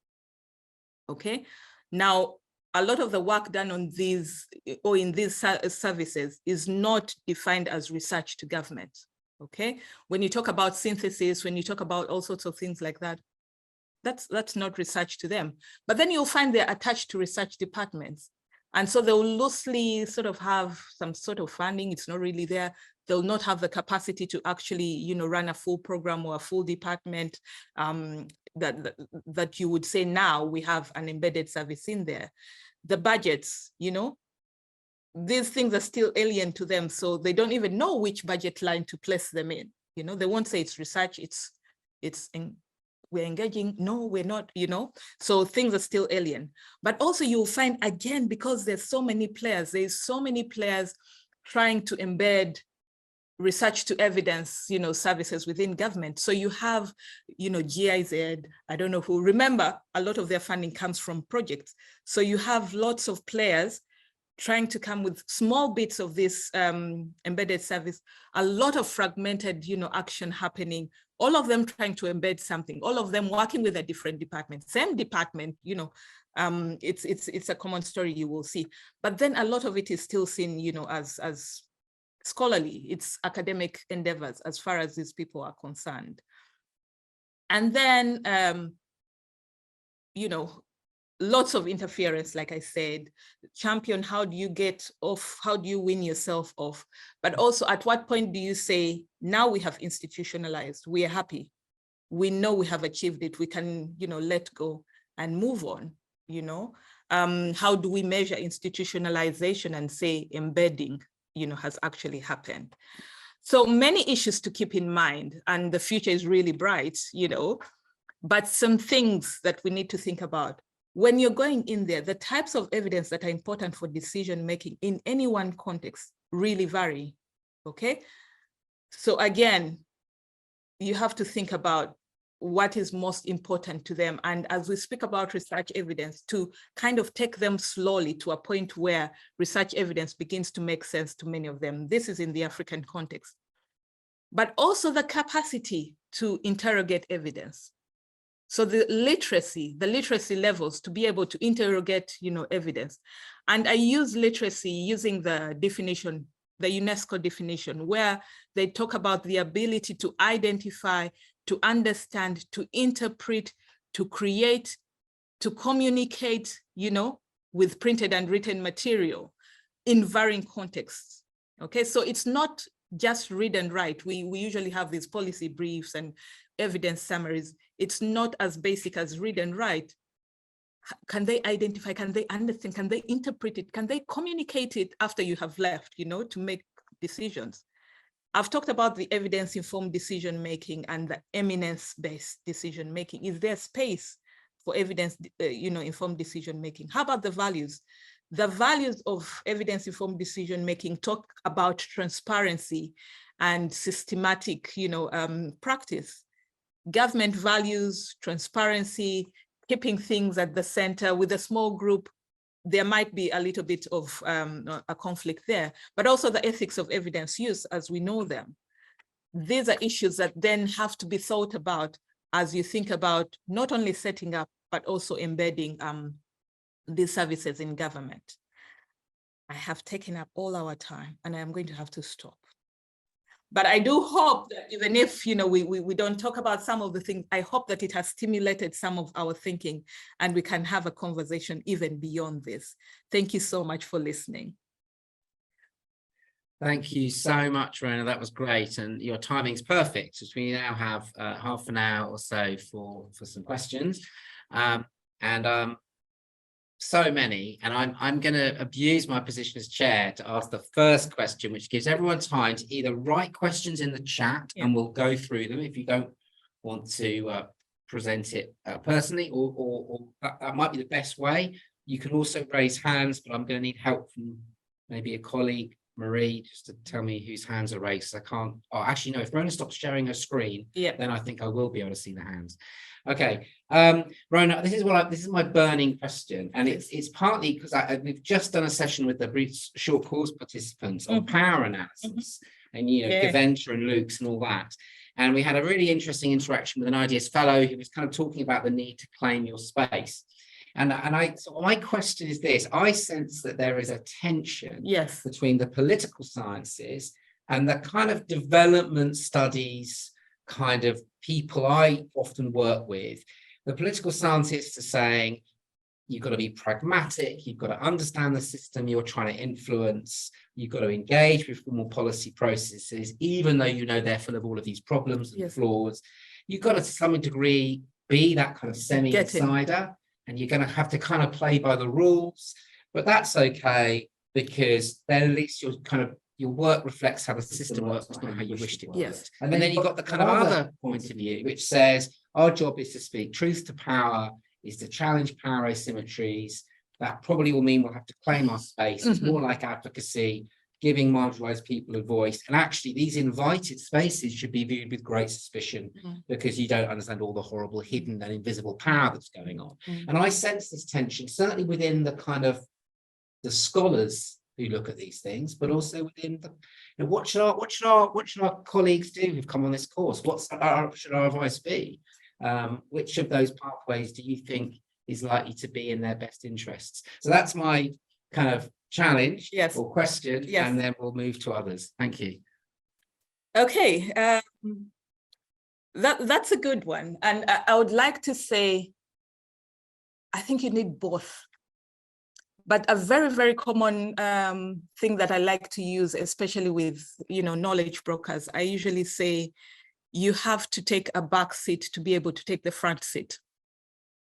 okay? Now, a lot of the work done on these or in these services is not defined as research to government, okay? When you talk about synthesis, when you talk about all sorts of things like that, that's not research to them. But then you'll find they're attached to research departments. And so they'll loosely sort of have some sort of funding. It's not really there. They'll not have the capacity to actually, run a full program or a full department that you would say now we have an embedded service in there. The budgets, these things are still alien to them. So they don't even know which budget line to place them in. They won't say it's research, we're engaging, no, we're not, so things are still alien. But also you'll find, again, because there's so many players trying to embed research to evidence, services within government. So you have, GIZ, I don't know who, remember, a lot of their funding comes from projects. So you have lots of players trying to come with small bits of this embedded service, a lot of fragmented, action happening, all of them trying to embed something, all of them working with a different department, same department, it's a common story you will see. But then a lot of it is still seen, as scholarly, it's academic endeavors as far as these people are concerned. And then, lots of interference, like I said, champion, how do you get off? How do you win yourself off? But also, at what point do you say, now we have institutionalized, we are happy, we know we have achieved it, we can, let go and move on, How do we measure institutionalization and say embedding, has actually happened? So many issues to keep in mind, and the future is really bright, but some things that we need to think about. When you're going in there, the types of evidence that are important for decision-making in any one context really vary, okay? So again, you have to think about what is most important to them. And as we speak about research evidence, to kind of take them slowly to a point where research evidence begins to make sense to many of them. This is in the African context. But also the capacity to interrogate evidence. So the literacy levels to be able to interrogate, evidence. And I use literacy using the definition, the UNESCO definition, where they talk about the ability to identify, to understand, to interpret, to create, to communicate, with printed and written material in varying contexts. Okay, so it's not just read and write. We usually have these policy briefs and evidence summaries. It's not as basic as read and write. Can they identify, can they understand, can they interpret it, can they communicate it after you have left, to make decisions? I've talked about the evidence-informed decision-making and the eminence-based decision-making. Is there space for evidence, informed decision-making? How about the values? The values of evidence-informed decision-making talk about transparency and systematic, practice. Government values, transparency, keeping things at the center. With a small group, there might be a little bit of a conflict there, but also the ethics of evidence use as we know them. These are issues that then have to be thought about as you think about not only setting up, but also embedding these services in government. I have taken up all our time and I'm going to have to stop. But I do hope that even if we don't talk about some of the things, I hope that it has stimulated some of our thinking and we can have a conversation even beyond this. Thank you so much for listening. Thank you so much, Rhona. That was great. And your timing's perfect, as we now have half an hour or so for some questions. So many, and I'm going to abuse my position as chair to ask the first question, which gives everyone time to either write questions in the chat and we'll go through them if you don't want to present it personally, or that might be the best way. You can also raise hands, but I'm going to need help from maybe a colleague, Marie, just to tell me whose hands are raised. I can't, actually no, if Rhona stops sharing her screen, then I think I will be able to see the hands. Okay, Rhona, this is my burning question, and it's partly because we've just done a session with the short course participants on power analysis, and Gaventa and Luke's and all that, and we had a really interesting interaction with an IDS fellow who was kind of talking about the need to claim your space. And so my question is this: I sense that there is a tension between the political sciences and the kind of development studies kind of people I often work with. The political scientists are saying, you've got to be pragmatic, you've got to understand the system you're trying to influence, you've got to engage with formal policy processes, even though they're full of all of these problems and flaws. You've got to some degree be that kind of semi-insider, and you're going to have to kind of play by the rules, but that's okay, because then at least you're kind of your work reflects how the system works, not how you wished it would. And then you've got the kind of other point of view, which says our job is to speak truth to power, is to challenge power asymmetries. That probably will mean we'll have to claim our space. It's more like advocacy, giving marginalized people a voice. And actually, these invited spaces should be viewed with great suspicion, because you don't understand all the horrible hidden and invisible power that's going on. And I sense this tension, certainly within the kind of the scholars who look at these things, but also within the, what should our colleagues do who've come on this course? Should our advice be? Which of those pathways do you think is likely to be in their best interests? So that's my kind of challenge or question, and then we'll move to others. Thank you. Okay, that's a good one, and I would like to say, I think you need both. But a very, very common thing that I like to use, especially with, knowledge brokers, I usually say, you have to take a back seat to be able to take the front seat,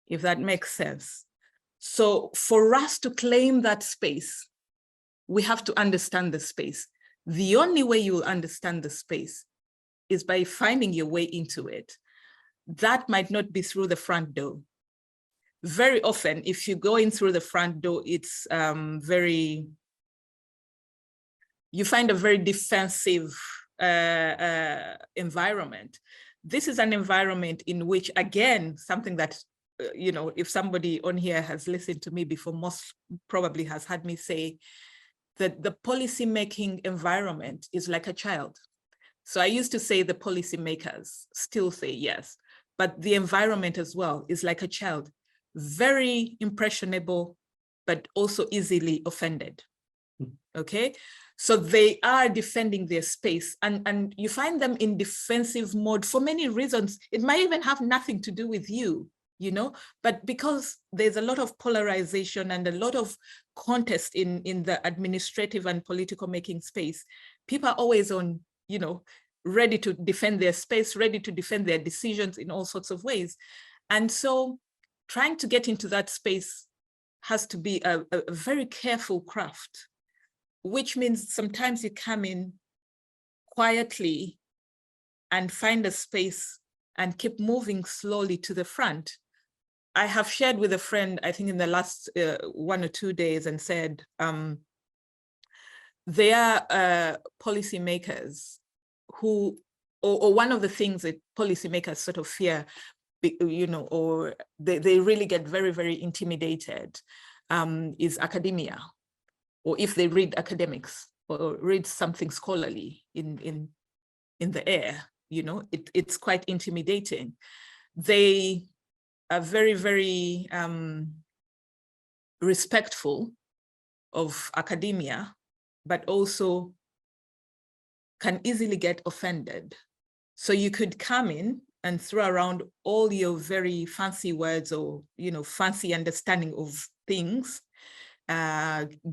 if that makes sense. So for us to claim that space, we have to understand the space. The only way you will understand the space is by finding your way into it. That might not be through the front door. Very often, if you go in through the front door, it's you find a very defensive environment. this is an environment in which, again, something that, you know, if somebody on here has listened to me before, most probably has had me say that the policy-making environment is like a child. So I used to say the policymakers, still say yes, but the environment as well is like a child, very impressionable, but also easily offended. Okay, so they are defending their space, and you find them in defensive mode for many reasons. It might even have nothing to do with you, you know, but because there's a lot of polarization and a lot of contest in the administrative and political making space, people are always on, you know, ready to defend their space, ready to defend their decisions in all sorts of ways. And so trying to get into that space has to be a very careful craft, which means sometimes you come in quietly and find a space and keep moving slowly to the front. I have shared with a friend, I think in the last 1 or 2 days, and said, they are policymakers who, or one of the things that policymakers sort of fear, you know, or they really get very, very intimidated, is academia. Or if they read academics or read something scholarly in the air, you know, it's quite intimidating. They are very, very respectful of academia, but also can easily get offended. So you could come in and throw around all your very fancy words or, you know, fancy understanding of things,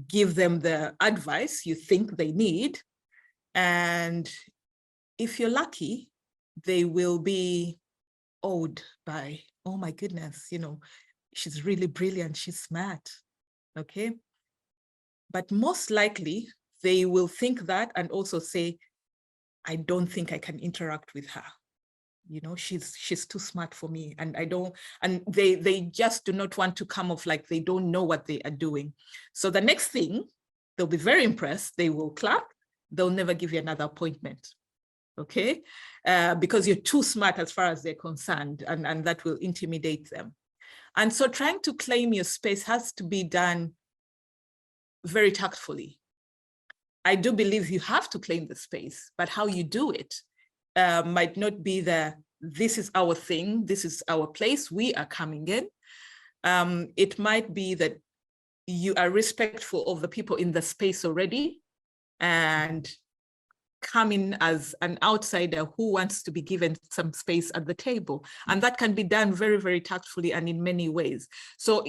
give them the advice you think they need. And if you're lucky, they will be awed by, oh my goodness, you know, she's really brilliant, she's smart, okay? But most likely they will think that and also say, I don't think I can interact with her. You know, she's too smart for me, and I don't, and they just do not want to come off like they don't know what they are doing. So the next thing, they'll be very impressed, they will clap, they'll never give you another appointment, okay? Because you're too smart as far as they're concerned, and that will intimidate them. And so trying to claim your space has to be done very tactfully. I do believe you have to claim the space, but how you do it might not be this is our thing, this is our place, we are coming in. It might be that you are respectful of the people in the space already and come in as an outsider who wants to be given some space at the table. And that can be done very, very tactfully and in many ways. So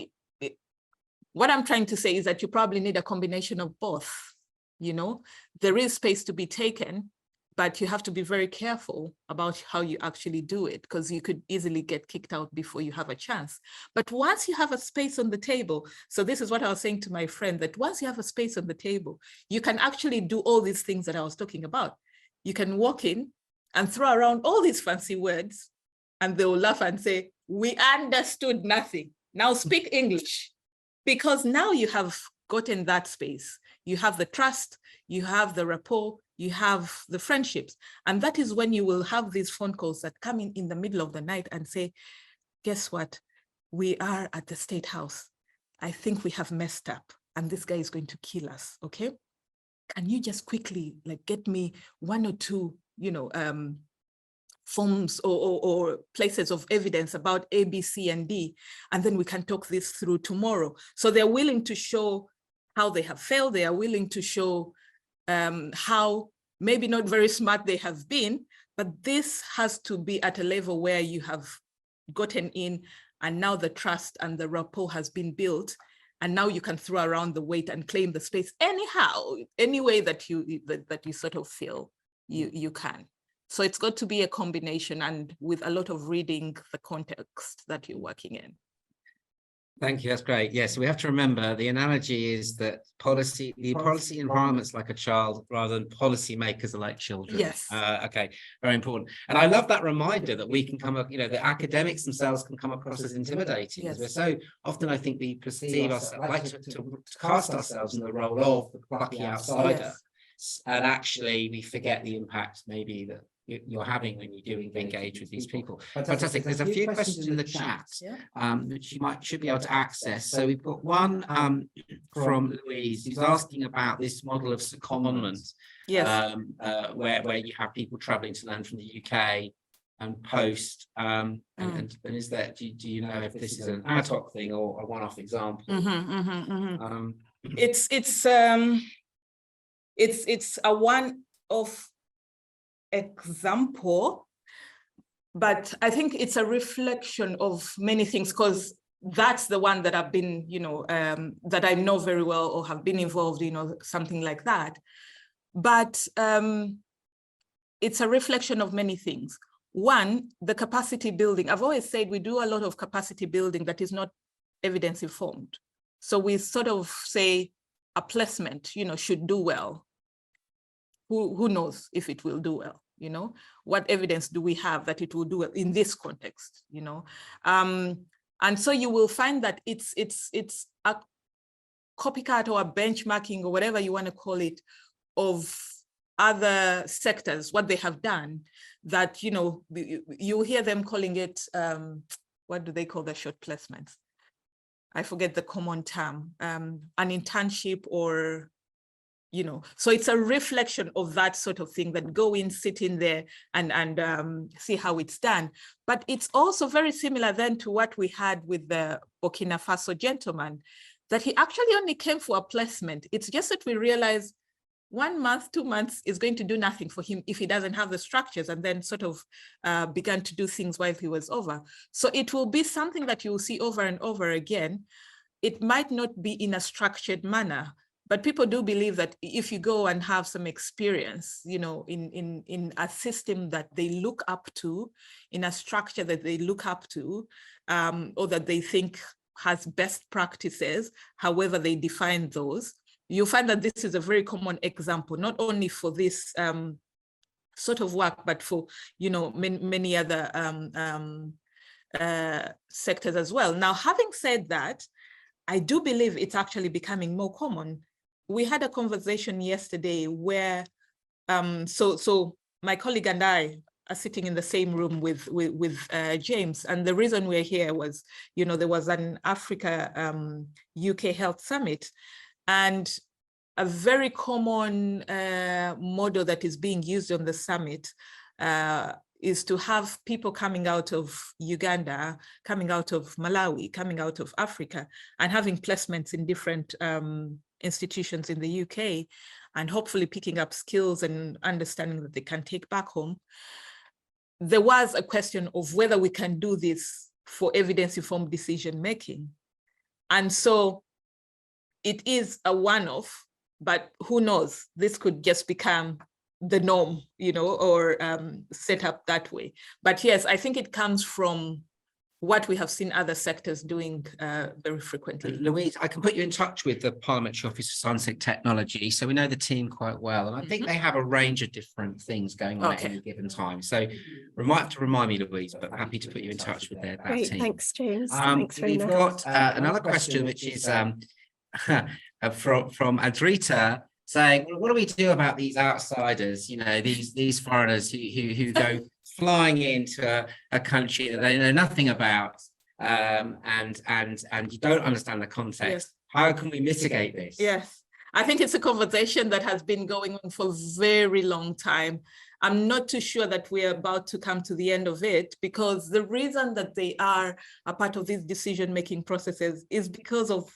what I'm trying to say is that you probably need a combination of both. You know, there is space to be taken, but you have to be very careful about how you actually do it, because you could easily get kicked out before you have a chance. But once you have a space on the table, so this is what I was saying to my friend, that once you have a space on the table, you can actually do all these things that I was talking about. You can walk in and throw around all these fancy words, and they will laugh and say, we understood nothing. Now speak English, because now you have gotten that space. You have the trust, you have the rapport, you have the friendships. And that is when you will have these phone calls that come in the middle of the night and say, guess what? We are at the State House. I think we have messed up and this guy is going to kill us, okay? Can you just quickly like get me 1 or 2, you know, forms or places of evidence about A, B, C, and D, and then we can talk this through tomorrow. So they're willing to show how they have failed. They are willing to show how maybe not very smart they have been, but this has to be at a level where you have gotten in and now the trust and the rapport has been built, and now you can throw around the weight and claim the space anyhow, any way that you sort of feel you can. So it's got to be a combination and with a lot of reading the context that you're working in. Thank you. That's great. Yes, we have to remember the analogy is that policy environment's like a child rather than policy makers are like children. Yes. Okay, very important. And I love that reminder that we can come up, you know, the academics themselves can come across as intimidating. Yes. We're so often, I think, we perceive ourselves like to cast ourselves in the role of the plucky outsider. Yes. And actually we forget the impact maybe that you're having when you do engage with these people. Fantastic. There's a few questions in the chat which you should be able to access. So we've got one from Louise, who's asking about this model of secondment, where you have people traveling to learn from the UK and post. And is that, do you know if this is an ad hoc thing or a one-off example? It's a one-off example, but I think it's a reflection of many things, because that's the one that I've been, that I know very well or have been involved in, or something like that. But it's a reflection of many things. One, the capacity building. I've always said we do a lot of capacity building that is not evidence informed. So we sort of say a placement, should do well. Who knows if it will do well? What evidence do we have that it will do well in this context? And so you will find that it's a copycat or a benchmarking or whatever you want to call it of other sectors, what they have done, that you hear them calling it, what do they call the short placements? I forget the common term, an internship, or so it's a reflection of that sort of thing, that go in, sit in there and see how it's done. But it's also very similar then to what we had with the Burkina Faso gentleman, that he actually only came for a placement. It's just that we realized 1 month, 2 months is going to do nothing for him if he doesn't have the structures, and then sort of began to do things while he was over. So it will be something that you will see over and over again. It might not be in a structured manner, but people do believe that if you go and have some experience, in a system that they look up to, in a structure that they look up to, or that they think has best practices, however they define those, you'll find that this is a very common example, not only for this sort of work, but for, many other sectors as well. Now, having said that, I do believe it's actually becoming more common. We had a conversation yesterday where, so my colleague and I are sitting in the same room with James, and the reason we're here was, there was an Africa UK Health Summit, and a very common model that is being used on the summit is to have people coming out of Uganda, coming out of Malawi, coming out of Africa, and having placements in different institutions in the UK, and hopefully picking up skills and understanding that they can take back home. There was a question of whether we can do this for evidence-informed decision-making. And so it is a one-off, but who knows, this could just become the norm, or set up that way. But yes, I think it comes from what we have seen other sectors doing very frequently. Louise, I can put you in touch with the Parliamentary Office for Scientific Technology. So we know the team quite well. And I think they have a range of different things going on at any given time. So have to remind me, Louise, but happy to put you in touch with that Great, team. thanks, James. Thanks, Rhona. We've got another question, which is from Adrita, saying, well, what do we do about these outsiders, these foreigners who go flying into a country that they know nothing about, and you don't understand the context? Yes. How can we mitigate this? Yes, I think it's a conversation that has been going on for a very long time. I'm not too sure that we're about to come to the end of it, because the reason that they are a part of these decision-making processes is because of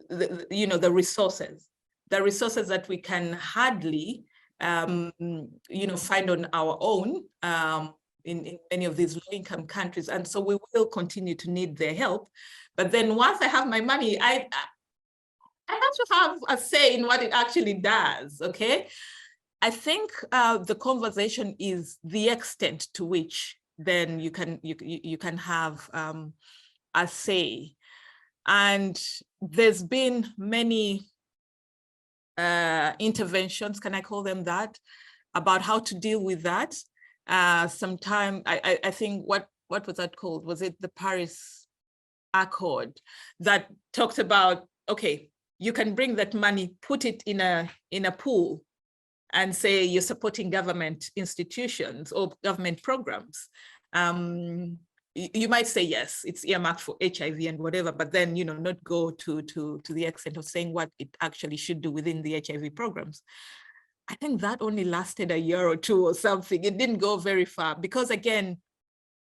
the resources that we can hardly find on our own in many of these low-income countries. And so we will continue to need their help. But then once I have my money, I have to have a say in what it actually does, okay? I think the conversation is the extent to which then you can have a say. And there's been many interventions, can I call them that, about how to deal with that. Sometime, I think, what was that called? Was it the Paris Accord that talked about, okay, you can bring that money, put it in a pool, and say you're supporting government institutions or government programs, you might say, yes, it's earmarked for HIV and whatever, but then, you know, not go to the extent of saying what it actually should do within the HIV programs. I think that only lasted a year or two or something. It didn't go very far because, again,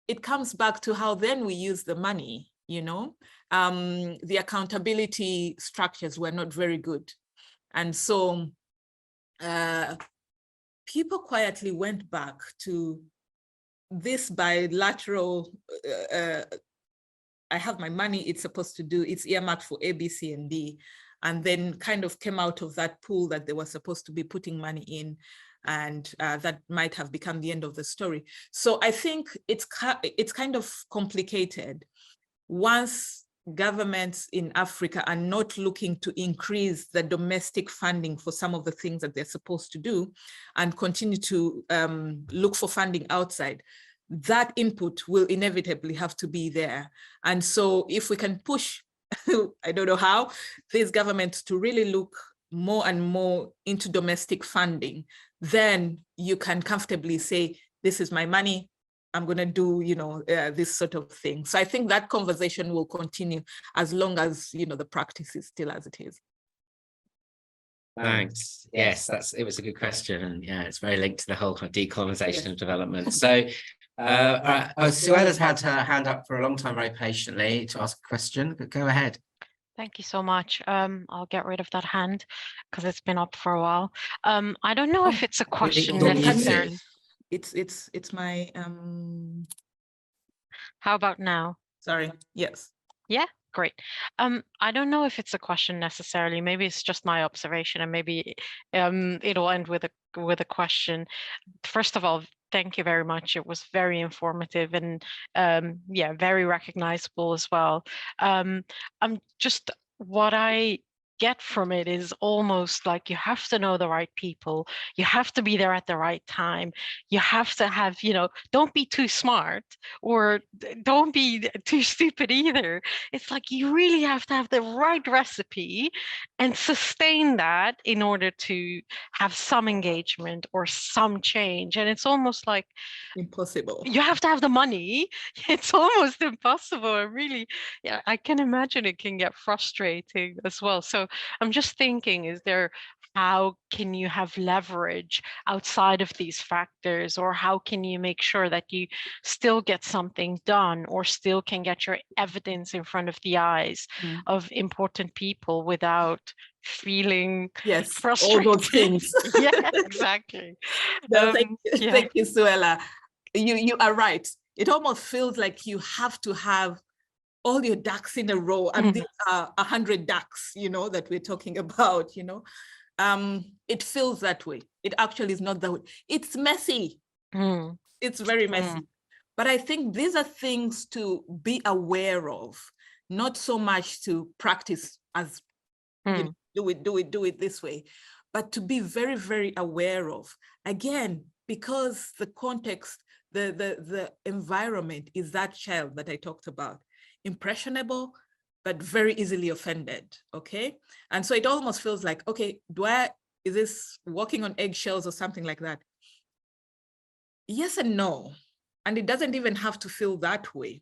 it comes back to how then we use the money, you know. The accountability structures were not very good. And so people quietly went back to this bilateral, I have my money, it's supposed to do, it's earmarked for A, B, C, and D, and then kind of came out of that pool that they were supposed to be putting money in, and that might have become the end of the story. So I think it's kind of complicated once governments in Africa are not looking to increase the domestic funding for some of the things that they're supposed to do and continue to look for funding outside. That input will inevitably have to be there. And so if we can push, I don't know how, these governments to really look more and more into domestic funding, then you can comfortably say, this is my money, I'm going to do, you know, this sort of thing. So I think that conversation will continue as long as, you know, the practice is still as it is. Thanks. Yes, it was a good question. And yeah, it's very linked to the whole kind of decolonization of development. So Suella's had her hand up for a long time, very patiently, to ask a question. But go ahead. Thank you so much. I'll get rid of that hand because it's been up for a while. I don't know if it's a question necessarily. It's my How about now? Sorry. Yes. Yeah, great. I don't know if it's a question necessarily. Maybe it's just my observation, and maybe it'll end with a question. First of all, thank you very much. It was very informative and yeah, very recognizable as well. What I get from it is almost like you have to know the right people, you have to be there at the right time, you have to have, you know, don't be too smart or don't be too stupid either. It's like you really have to have the right recipe and sustain that in order to have some engagement or some change. And it's almost like impossible. You have to have the money. It's almost impossible. Really, yeah, I can imagine it can get frustrating as well. So I'm just thinking, how can you have leverage outside of these factors, or how can you make sure that you still get something done or still can get your evidence in front of the eyes of important people without feeling frustrated? All those things. Yeah, exactly. No, thank you, Suella. You are right. It almost feels like you have to have all your ducks in a row, and these are 100 ducks, you know, that we're talking about, you know. It feels that way. It actually is not that way. It's messy. It's very messy. But I think these are things to be aware of, not so much to practice as you know, do it this way, but to be very, very aware of. Again, because the context, the environment is that child that I talked about, impressionable, but very easily offended, okay? And so it almost feels like, okay, is this walking on eggshells or something like that? Yes and no. And it doesn't even have to feel that way.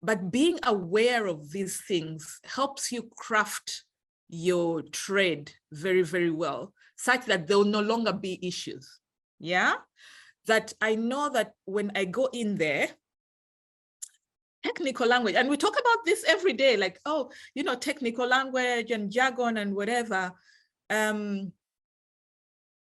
But being aware of these things helps you craft your trade very, very well, such that there will no longer be issues, yeah? That I know that when I go in there, technical language, and we talk about this every day, like, oh, you know, technical language and jargon and whatever. And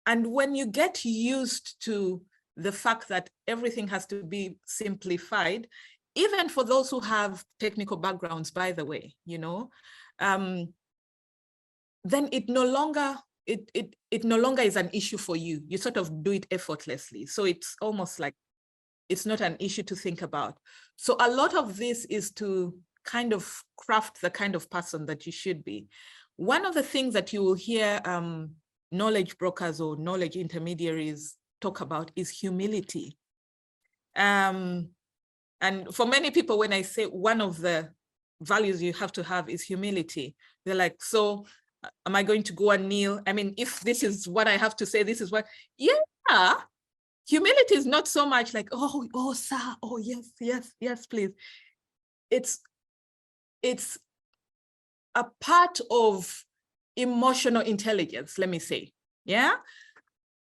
when you get used to the fact that everything has to be simplified, even for those who have technical backgrounds, by the way, you know, then it no longer is an issue for you. You sort of do it effortlessly. So it's almost like it's not an issue to think about. So a lot of this is to kind of craft the kind of person that you should be. One of the things that you will hear knowledge brokers or knowledge intermediaries talk about is humility. And for many people, when I say one of the values you have to have is humility, they're like, so Am I going to go and kneel? I mean, if this is what I have to say, this is what, yeah. Humility is not so much like, oh, sir, oh, yes, please. It's a part of emotional intelligence, let me say, yeah?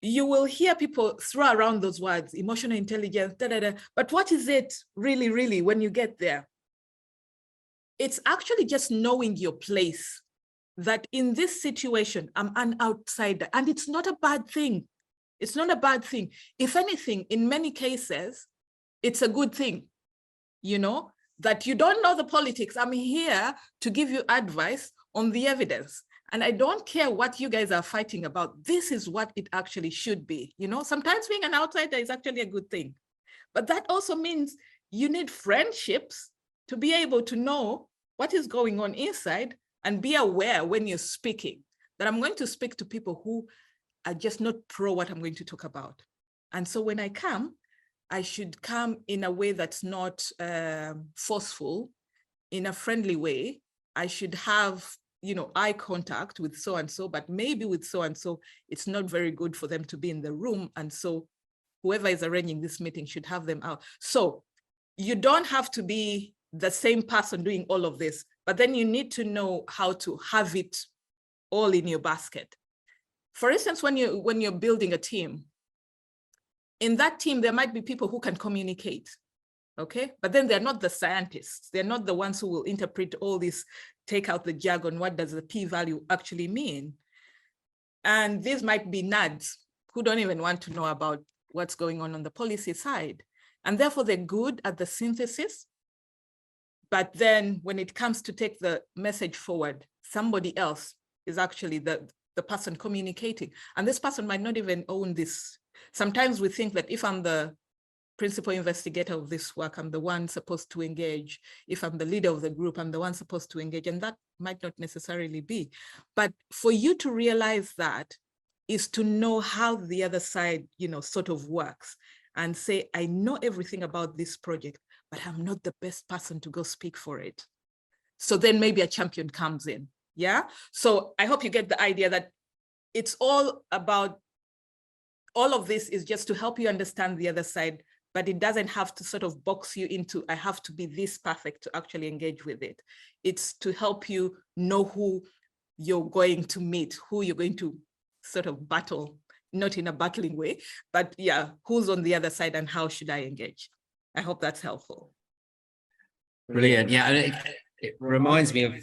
You will hear people throw around those words, emotional intelligence, but what is it really, when you get there? It's actually just knowing your place, that in this situation, I'm an outsider, and it's not a bad thing. It's not a bad thing. If anything, in many cases, it's a good thing, you know, that you don't know the politics. I'm here to give you advice on the evidence. And I don't care what you guys are fighting about. This is what it actually should be. You know, sometimes being an outsider is actually a good thing. But that also means you need friendships to be able to know what is going on inside and be aware when you're speaking, that I'm going to speak to people who are just not pro what I'm going to talk about. And so when I come, I should come in a way that's not forceful, in a friendly way. I should have, you know, eye contact with so-and-so, but maybe with so-and-so, it's not very good for them to be in the room. And so whoever is arranging this meeting should have them out. So you don't have to be the same person doing all of this, but then you need to know how to have it all in your basket. For instance, when you're building a team, in that team, there might be people who can communicate, okay? But then they're not the scientists. They're not the ones who will interpret all this, take out the jargon, what does the p-value actually mean? And these might be nerds who don't even want to know about what's going on the policy side. And therefore they're good at the synthesis. But then when it comes to take the message forward, somebody else is actually the person communicating. And this person might not even own this. Sometimes we think that if I'm the principal investigator of this work, I'm the one supposed to engage. If I'm the leader of the group, I'm the one supposed to engage. And that might not necessarily be. But for you to realize that is to know how the other side, you know, sort of works and say, I know everything about this project, but I'm not the best person to go speak for it. So then maybe a champion comes in. Yeah. So I hope you get the idea that it's all about, all of this is just to help you understand the other side, but it doesn't have to sort of box you into, I have to be this perfect to actually engage with it. It's to help you know who you're going to meet, who you're going to sort of battle, not in a battling way, but yeah, who's on the other side and how should I engage? I hope that's helpful. Brilliant. Yeah, and it reminds me of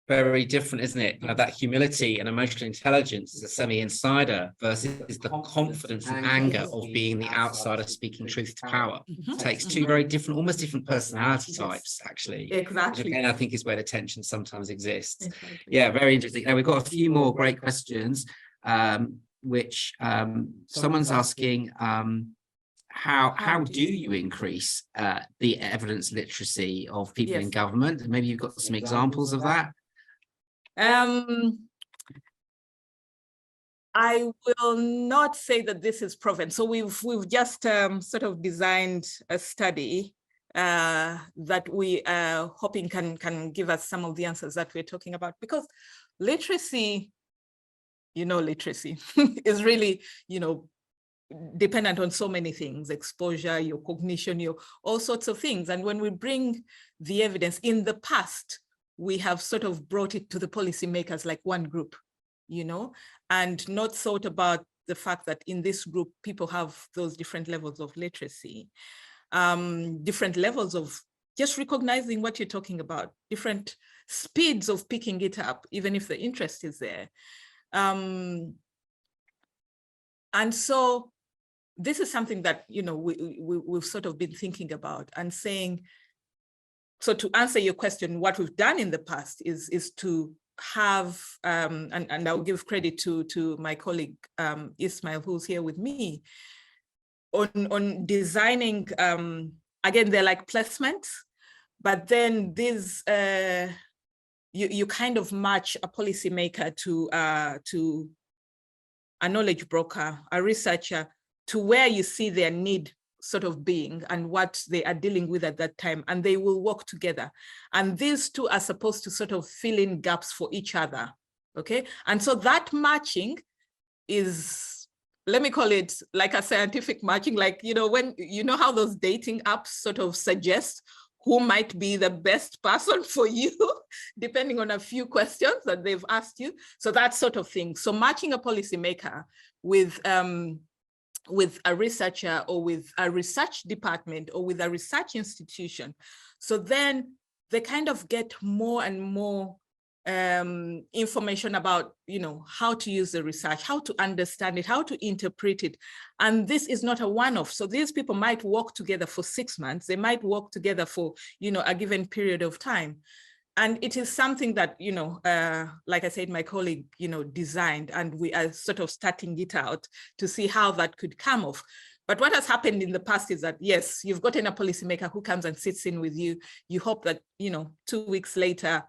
very different, isn't it? That humility and emotional intelligence as a semi-insider versus the confidence and anger of being the outsider speaking truth to power. It takes two very different, almost different personality types, actually. Exactly. Which again, I think is where the tension sometimes exists. Exactly. Yeah, very interesting. Now we've got a few more great questions, which someone's asking, how do you increase the evidence literacy of people in government? Maybe you've got some examples of that. I will not say that this is proven. So we've just sort of designed a study that we are hoping can give us some of the answers that we're talking about, because literacy, you know, literacy is really, you know, dependent on so many things, exposure, your cognition, your all sorts of things. And when we bring the evidence in the past, we have sort of brought it to the policymakers like one group, you know, and not thought about the fact that in this group, people have those different levels of literacy, different levels of just recognizing what you're talking about, different speeds of picking it up, even if the interest is there. And so this is something that, you know, we've sort of been thinking about and saying, so to answer your question, what we've done in the past is to have, and I'll give credit to my colleague, Ismail, who's here with me, on designing, again, they're like placements, but then these, you kind of match a policymaker to a knowledge broker, a researcher, to where you see their need sort of being and what they are dealing with at that time, and they will work together. And these two are supposed to sort of fill in gaps for each other, okay? And so that matching is, let me call it like a scientific matching, like, you know, when, you know how those dating apps sort of suggest who might be the best person for you, depending on a few questions that they've asked you. So that sort of thing. So matching a policymaker with a researcher or with a research department or with a research institution. So then they kind of get more and more information about, you know, how to use the research, how to understand it, how to interpret it. And this is not a one-off. So these people might work together for 6 months. They might work together for, you know, a given period of time. And it is something that, you know, like I said, my colleague, you know, designed, and we are sort of starting it out to see how that could come off. But what has happened in the past is that, yes, you've gotten a policymaker who comes and sits in with you. You hope that, you know, 2 weeks later,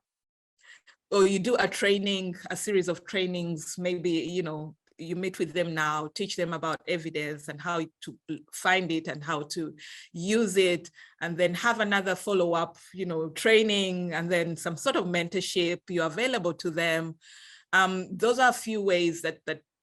or you do a training, a series of trainings, maybe, you know, you meet with them now, teach them about evidence and how to find it and how to use it, and then have another follow-up, you know, training, and then some sort of mentorship, you're available to them. Those are a few ways that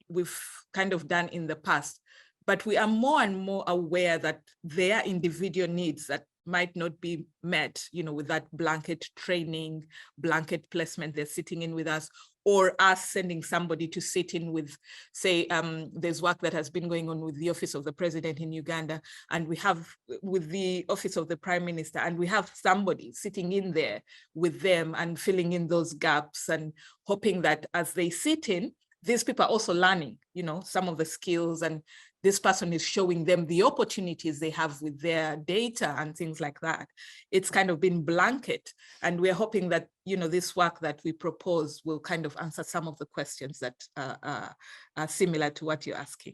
we've kind of done in the past, but we are more and more aware that there are individual needs that might not be met, you know, with that blanket training, blanket placement, they're sitting in with us, or us sending somebody to sit in with, say, there's work that has been going on with the Office of the President in Uganda, and we have with the Office of the Prime Minister, and we have somebody sitting in there with them and filling in those gaps and hoping that as they sit in, these people are also learning, you know, some of the skills, and this person is showing them the opportunities they have with their data and things like that. It's kind of been blanket, and we're hoping that, you know, this work that we propose will kind of answer some of the questions that are similar to what you're asking.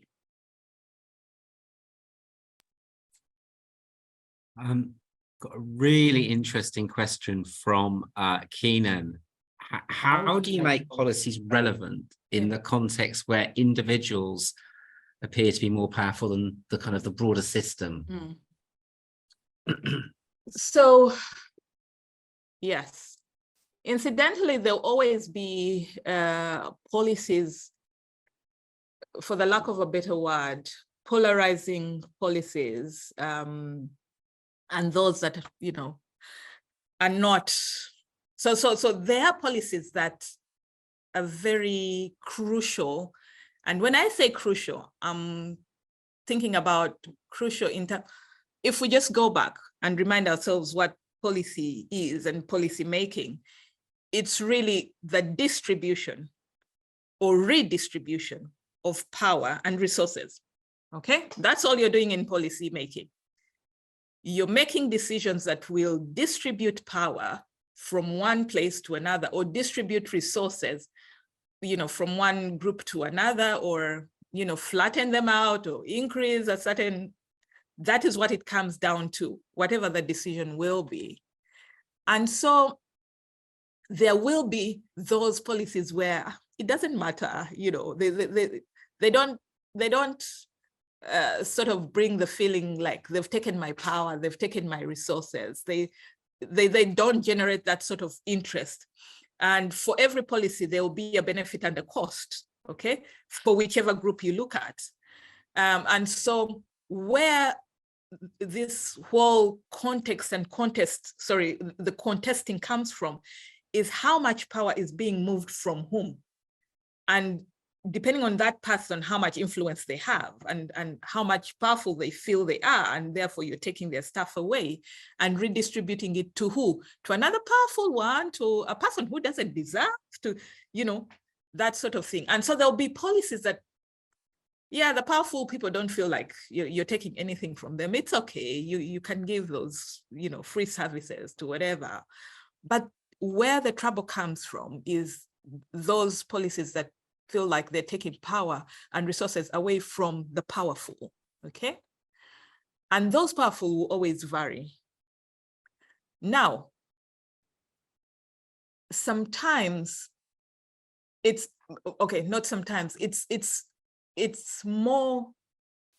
Got a really interesting question from Keenan. How do you make policies relevant in the context where individuals appear to be more powerful than the kind of the broader system? So, yes, incidentally, there'll always be policies, for the lack of a better word, polarizing policies, and those that, you know, are not. So there are policies that are very crucial. And when I say crucial, I'm thinking about crucial if we just go back and remind ourselves what policy is and policy making, it's really the distribution or redistribution of power and resources. Okay, that's all you're doing in policy making. You're making decisions that will distribute power from one place to another, or distribute resources, you know, from one group to another, or, you know, flatten them out or increase a certain, that is what it comes down to, whatever the decision will be. And so there will be those policies where it doesn't matter, you know, they don't sort of bring the feeling like they've taken my power, they've taken my resources. They don't generate that sort of interest. And for every policy, there will be a benefit and a cost, okay, for whichever group you look at. And so where this whole context and the contesting comes from is how much power is being moved from whom. And depending on that person, how much influence they have and how much powerful they feel they are, and therefore you're taking their stuff away and redistributing it to who? To another powerful one, to a person who doesn't deserve to, you know, that sort of thing. And so there'll be policies that, yeah, the powerful people don't feel like you're taking anything from them. It's okay, you can give those, you know, free services to whatever. But where the trouble comes from is those policies that feel like they're taking power and resources away from the powerful, okay? And those powerful will always vary. Now, sometimes it's, okay, not sometimes, it's more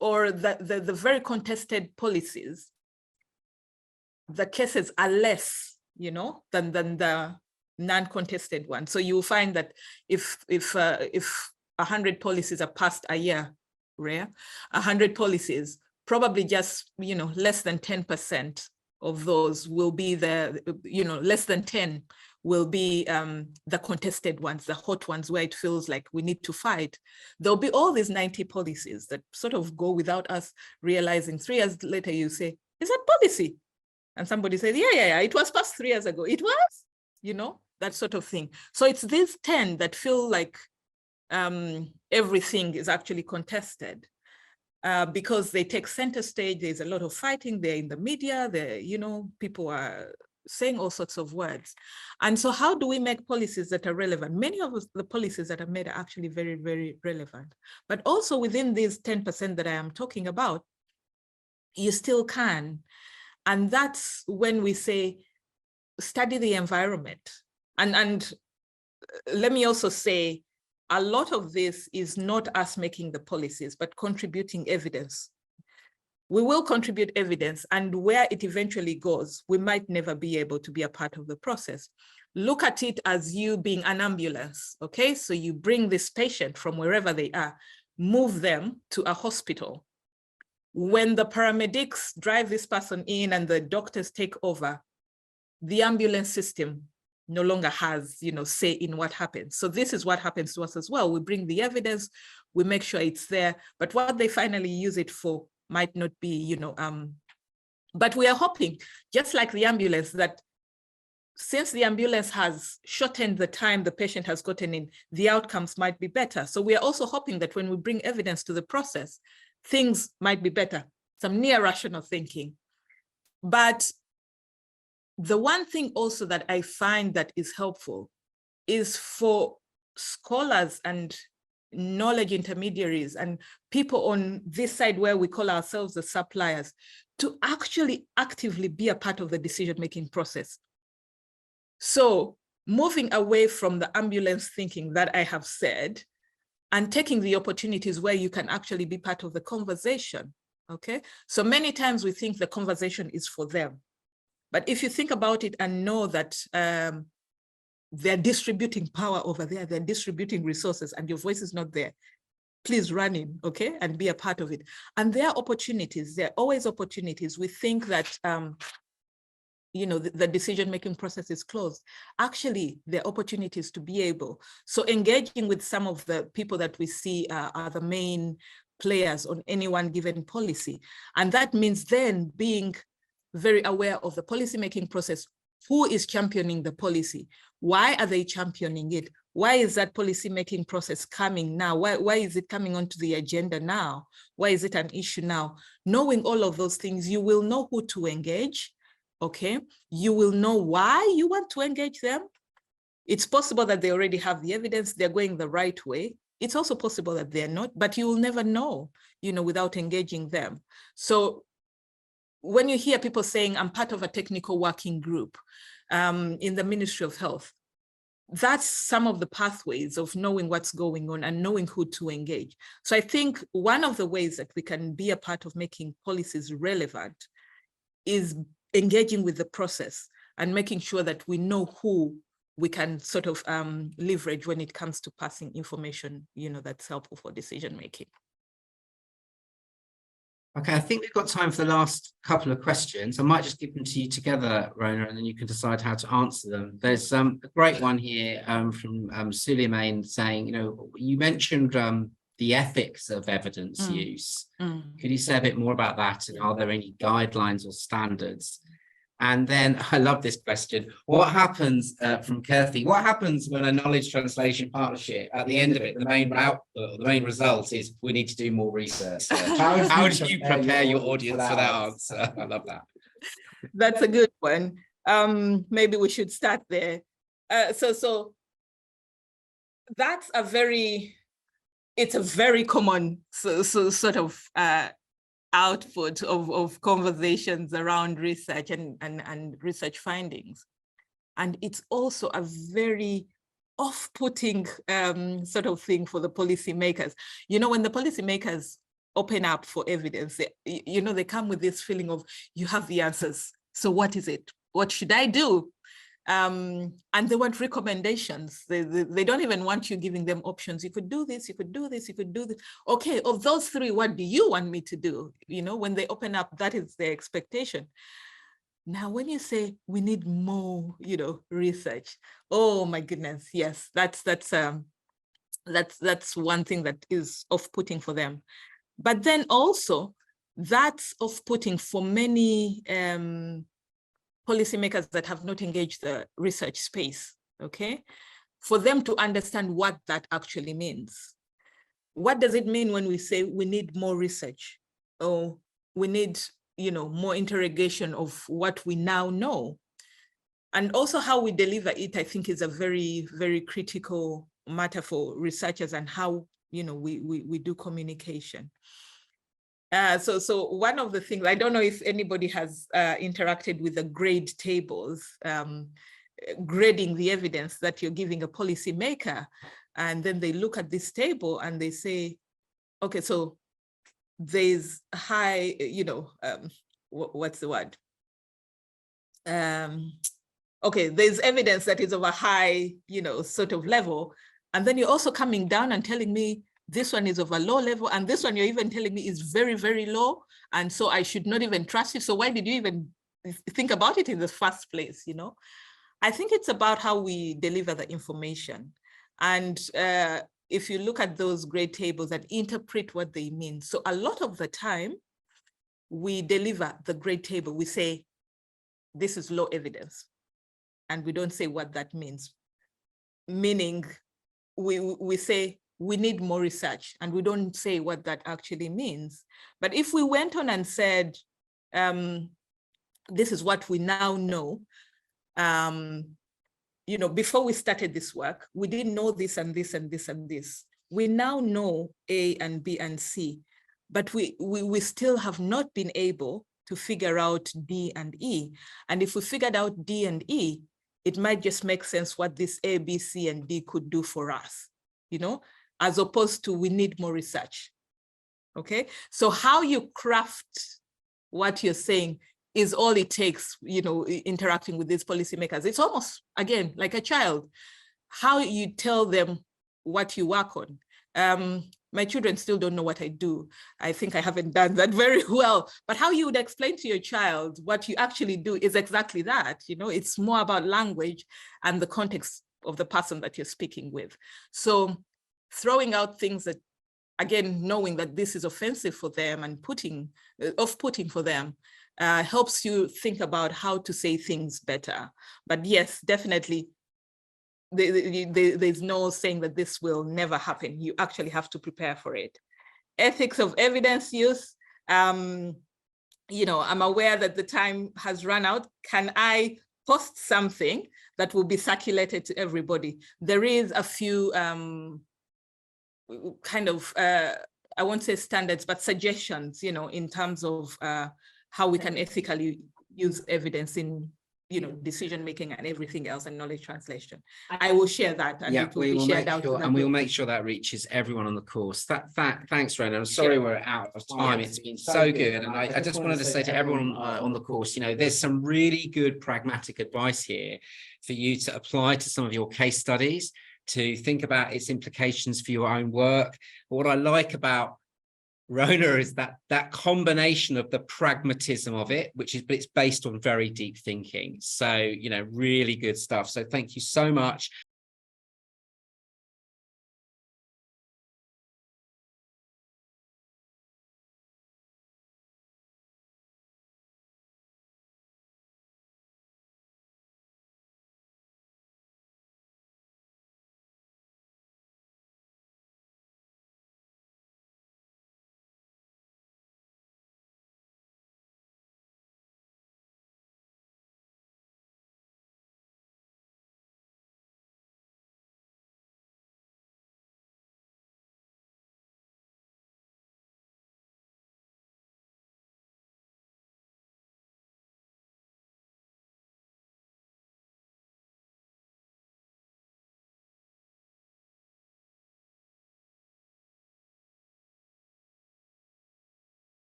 or the very contested policies, the cases are less, you know, than the non-contested one. So you'll find that if 100 policies are passed a year, 100 policies, probably just, you know, less than 10% of those will be less than 10 will be the contested ones, the hot ones where it feels like we need to fight. There'll be all these 90 policies that sort of go without us realizing. 3 years later, you say, is that policy? And somebody says, yeah, it was passed 3 years ago. It was, you know, that sort of thing. So it's these 10 that feel like everything is actually contested because they take center stage. There's a lot of fighting. They're in the media. You know, people are saying all sorts of words. And so how do we make policies that are relevant? Many of the policies that are made are actually very, very relevant. But also within these 10% that I am talking about, you still can. And that's when we say, study the environment. And let me also say, a lot of this is not us making the policies, but contributing evidence. We will contribute evidence, and where it eventually goes, we might never be able to be a part of the process. Look at it as you being an ambulance, okay? So you bring this patient from wherever they are, move them to a hospital. When the paramedics drive this person in and the doctors take over, the ambulance system no longer has, you know, say in what happens. So this is what happens to us as well. We bring the evidence, we make sure it's there, but what they finally use it for might not be, you know, but we are hoping, just like the ambulance, that since the ambulance has shortened the time the patient has gotten in, the outcomes might be better. So we are also hoping that when we bring evidence to the process, things might be better, some near rational thinking. But the one thing also that I find that is helpful is for scholars and knowledge intermediaries and people on this side where we call ourselves the suppliers to actually actively be a part of the decision-making process. So moving away from the ambulance thinking that I have said and taking the opportunities where you can actually be part of the conversation, okay? So many times we think the conversation is for them. But if you think about it and know that they're distributing power over there, they're distributing resources and your voice is not there, please run in, okay, and be a part of it. And there are opportunities, there are always opportunities. We think that, you know, the decision-making process is closed. Actually, there are opportunities to be able. So engaging with some of the people that we see are the main players on any one given policy. And that means then being very aware of the policy-making process. Who is championing the policy? Why are they championing it? Why is that policy-making process coming now? Why is it coming onto the agenda now? Why is it an issue now? Knowing all of those things, you will know who to engage, okay? You will know why you want to engage them. It's possible that they already have the evidence, they're going the right way. It's also possible that they're not, but you will never know, you know, without engaging them. So when you hear people saying, I'm part of a technical working group in the Ministry of Health, that's some of the pathways of knowing what's going on and knowing who to engage. So I think one of the ways that we can be a part of making policies relevant is engaging with the process and making sure that we know who we can sort of leverage when it comes to passing information, you know, that's helpful for decision making. Okay, I think we've got time for the last couple of questions. I might just give them to you together, Rhona, and then you can decide how to answer them. There's a great one here from Suleiman saying, you know, you mentioned the ethics of evidence use. Could you say a bit more about that? And are there any guidelines or standards? And then I love this question. What happens from Kirthi? What happens when a knowledge translation partnership, at the end of it, the main output, the main result is we need to do more research? How do you prepare your audience for that answer? I love that. That's a good one. Maybe we should start there. So that's it's a very common sort of output of conversations around research and research findings. And it's also a very off-putting sort of thing for the policymakers. You know, when the policymakers open up for evidence, they come with this feeling of, you have the answers. So what is it? What should I do? And they want recommendations. They don't even want you giving them options. You could do this, you could do this, you could do this. Okay, of those three, what do you want me to do? When they open up, that is their expectation. Now, when you say we need more, research, oh my goodness, yes, that's one thing that is off-putting for them. But then also, that's off-putting for many policymakers that have not engaged the research space, okay? For them to understand what that actually means. What does it mean when we say we need more research? Or we need, more interrogation of what we now know? And also how we deliver it, I think, is a very, very critical matter for researchers, and how, we do communication. So one of the things, I don't know if anybody has interacted with the grade tables, grading the evidence that you're giving a policymaker, and then they look at this table and they say, okay, so there's high, what's the word? Okay, there's evidence that is of a high, sort of level. And then you're also coming down and telling me this one is of a low level, and this one you're even telling me is very, very low. And so I should not even trust you. So why did you even think about it in the first place, I think it's about how we deliver the information. And if you look at those grade tables and interpret what they mean. So a lot of the time, we deliver the grade table, we say, this is low evidence. And we don't say what that means. Meaning, we say, we need more research, and we don't say what that actually means. But if we went on and said, this is what we now know, before we started this work, we didn't know this and this and this and this. We now know A and B and C, but we still have not been able to figure out D and E. And if we figured out D and E, it might just make sense what this A, B, C, and D could do for us, as opposed to we need more research, okay? So how you craft what you're saying is all it takes, interacting with these policymakers. It's almost, again, like a child, how you tell them what you work on. My children still don't know what I do. I think I haven't done that very well, but how you would explain to your child what you actually do is exactly that. It's more about language and the context of the person that you're speaking with. So throwing out things that, again, knowing that this is offensive for them and off-putting for them, helps you think about how to say things better. But yes, definitely, there's no saying that this will never happen. You actually have to prepare for it. Ethics of evidence use. I'm aware that the time has run out. Can I post something that will be circulated to everybody? There is a few kind of, I won't say standards, but suggestions, in terms of how we can ethically use evidence in decision-making and everything else, and knowledge translation. I will share that, and it will be shared out. And we will make sure that reaches everyone on the course. Thanks, Rhona. I'm sorry we're out of time. It's been so good. And I just wanted to say to everyone on the course, there's some really good pragmatic advice here for you to apply to some of your case studies, to think about its implications for your own work. But what I like about Rhona is that combination of the pragmatism of it, but it's based on very deep thinking. So, really good stuff. So thank you so much.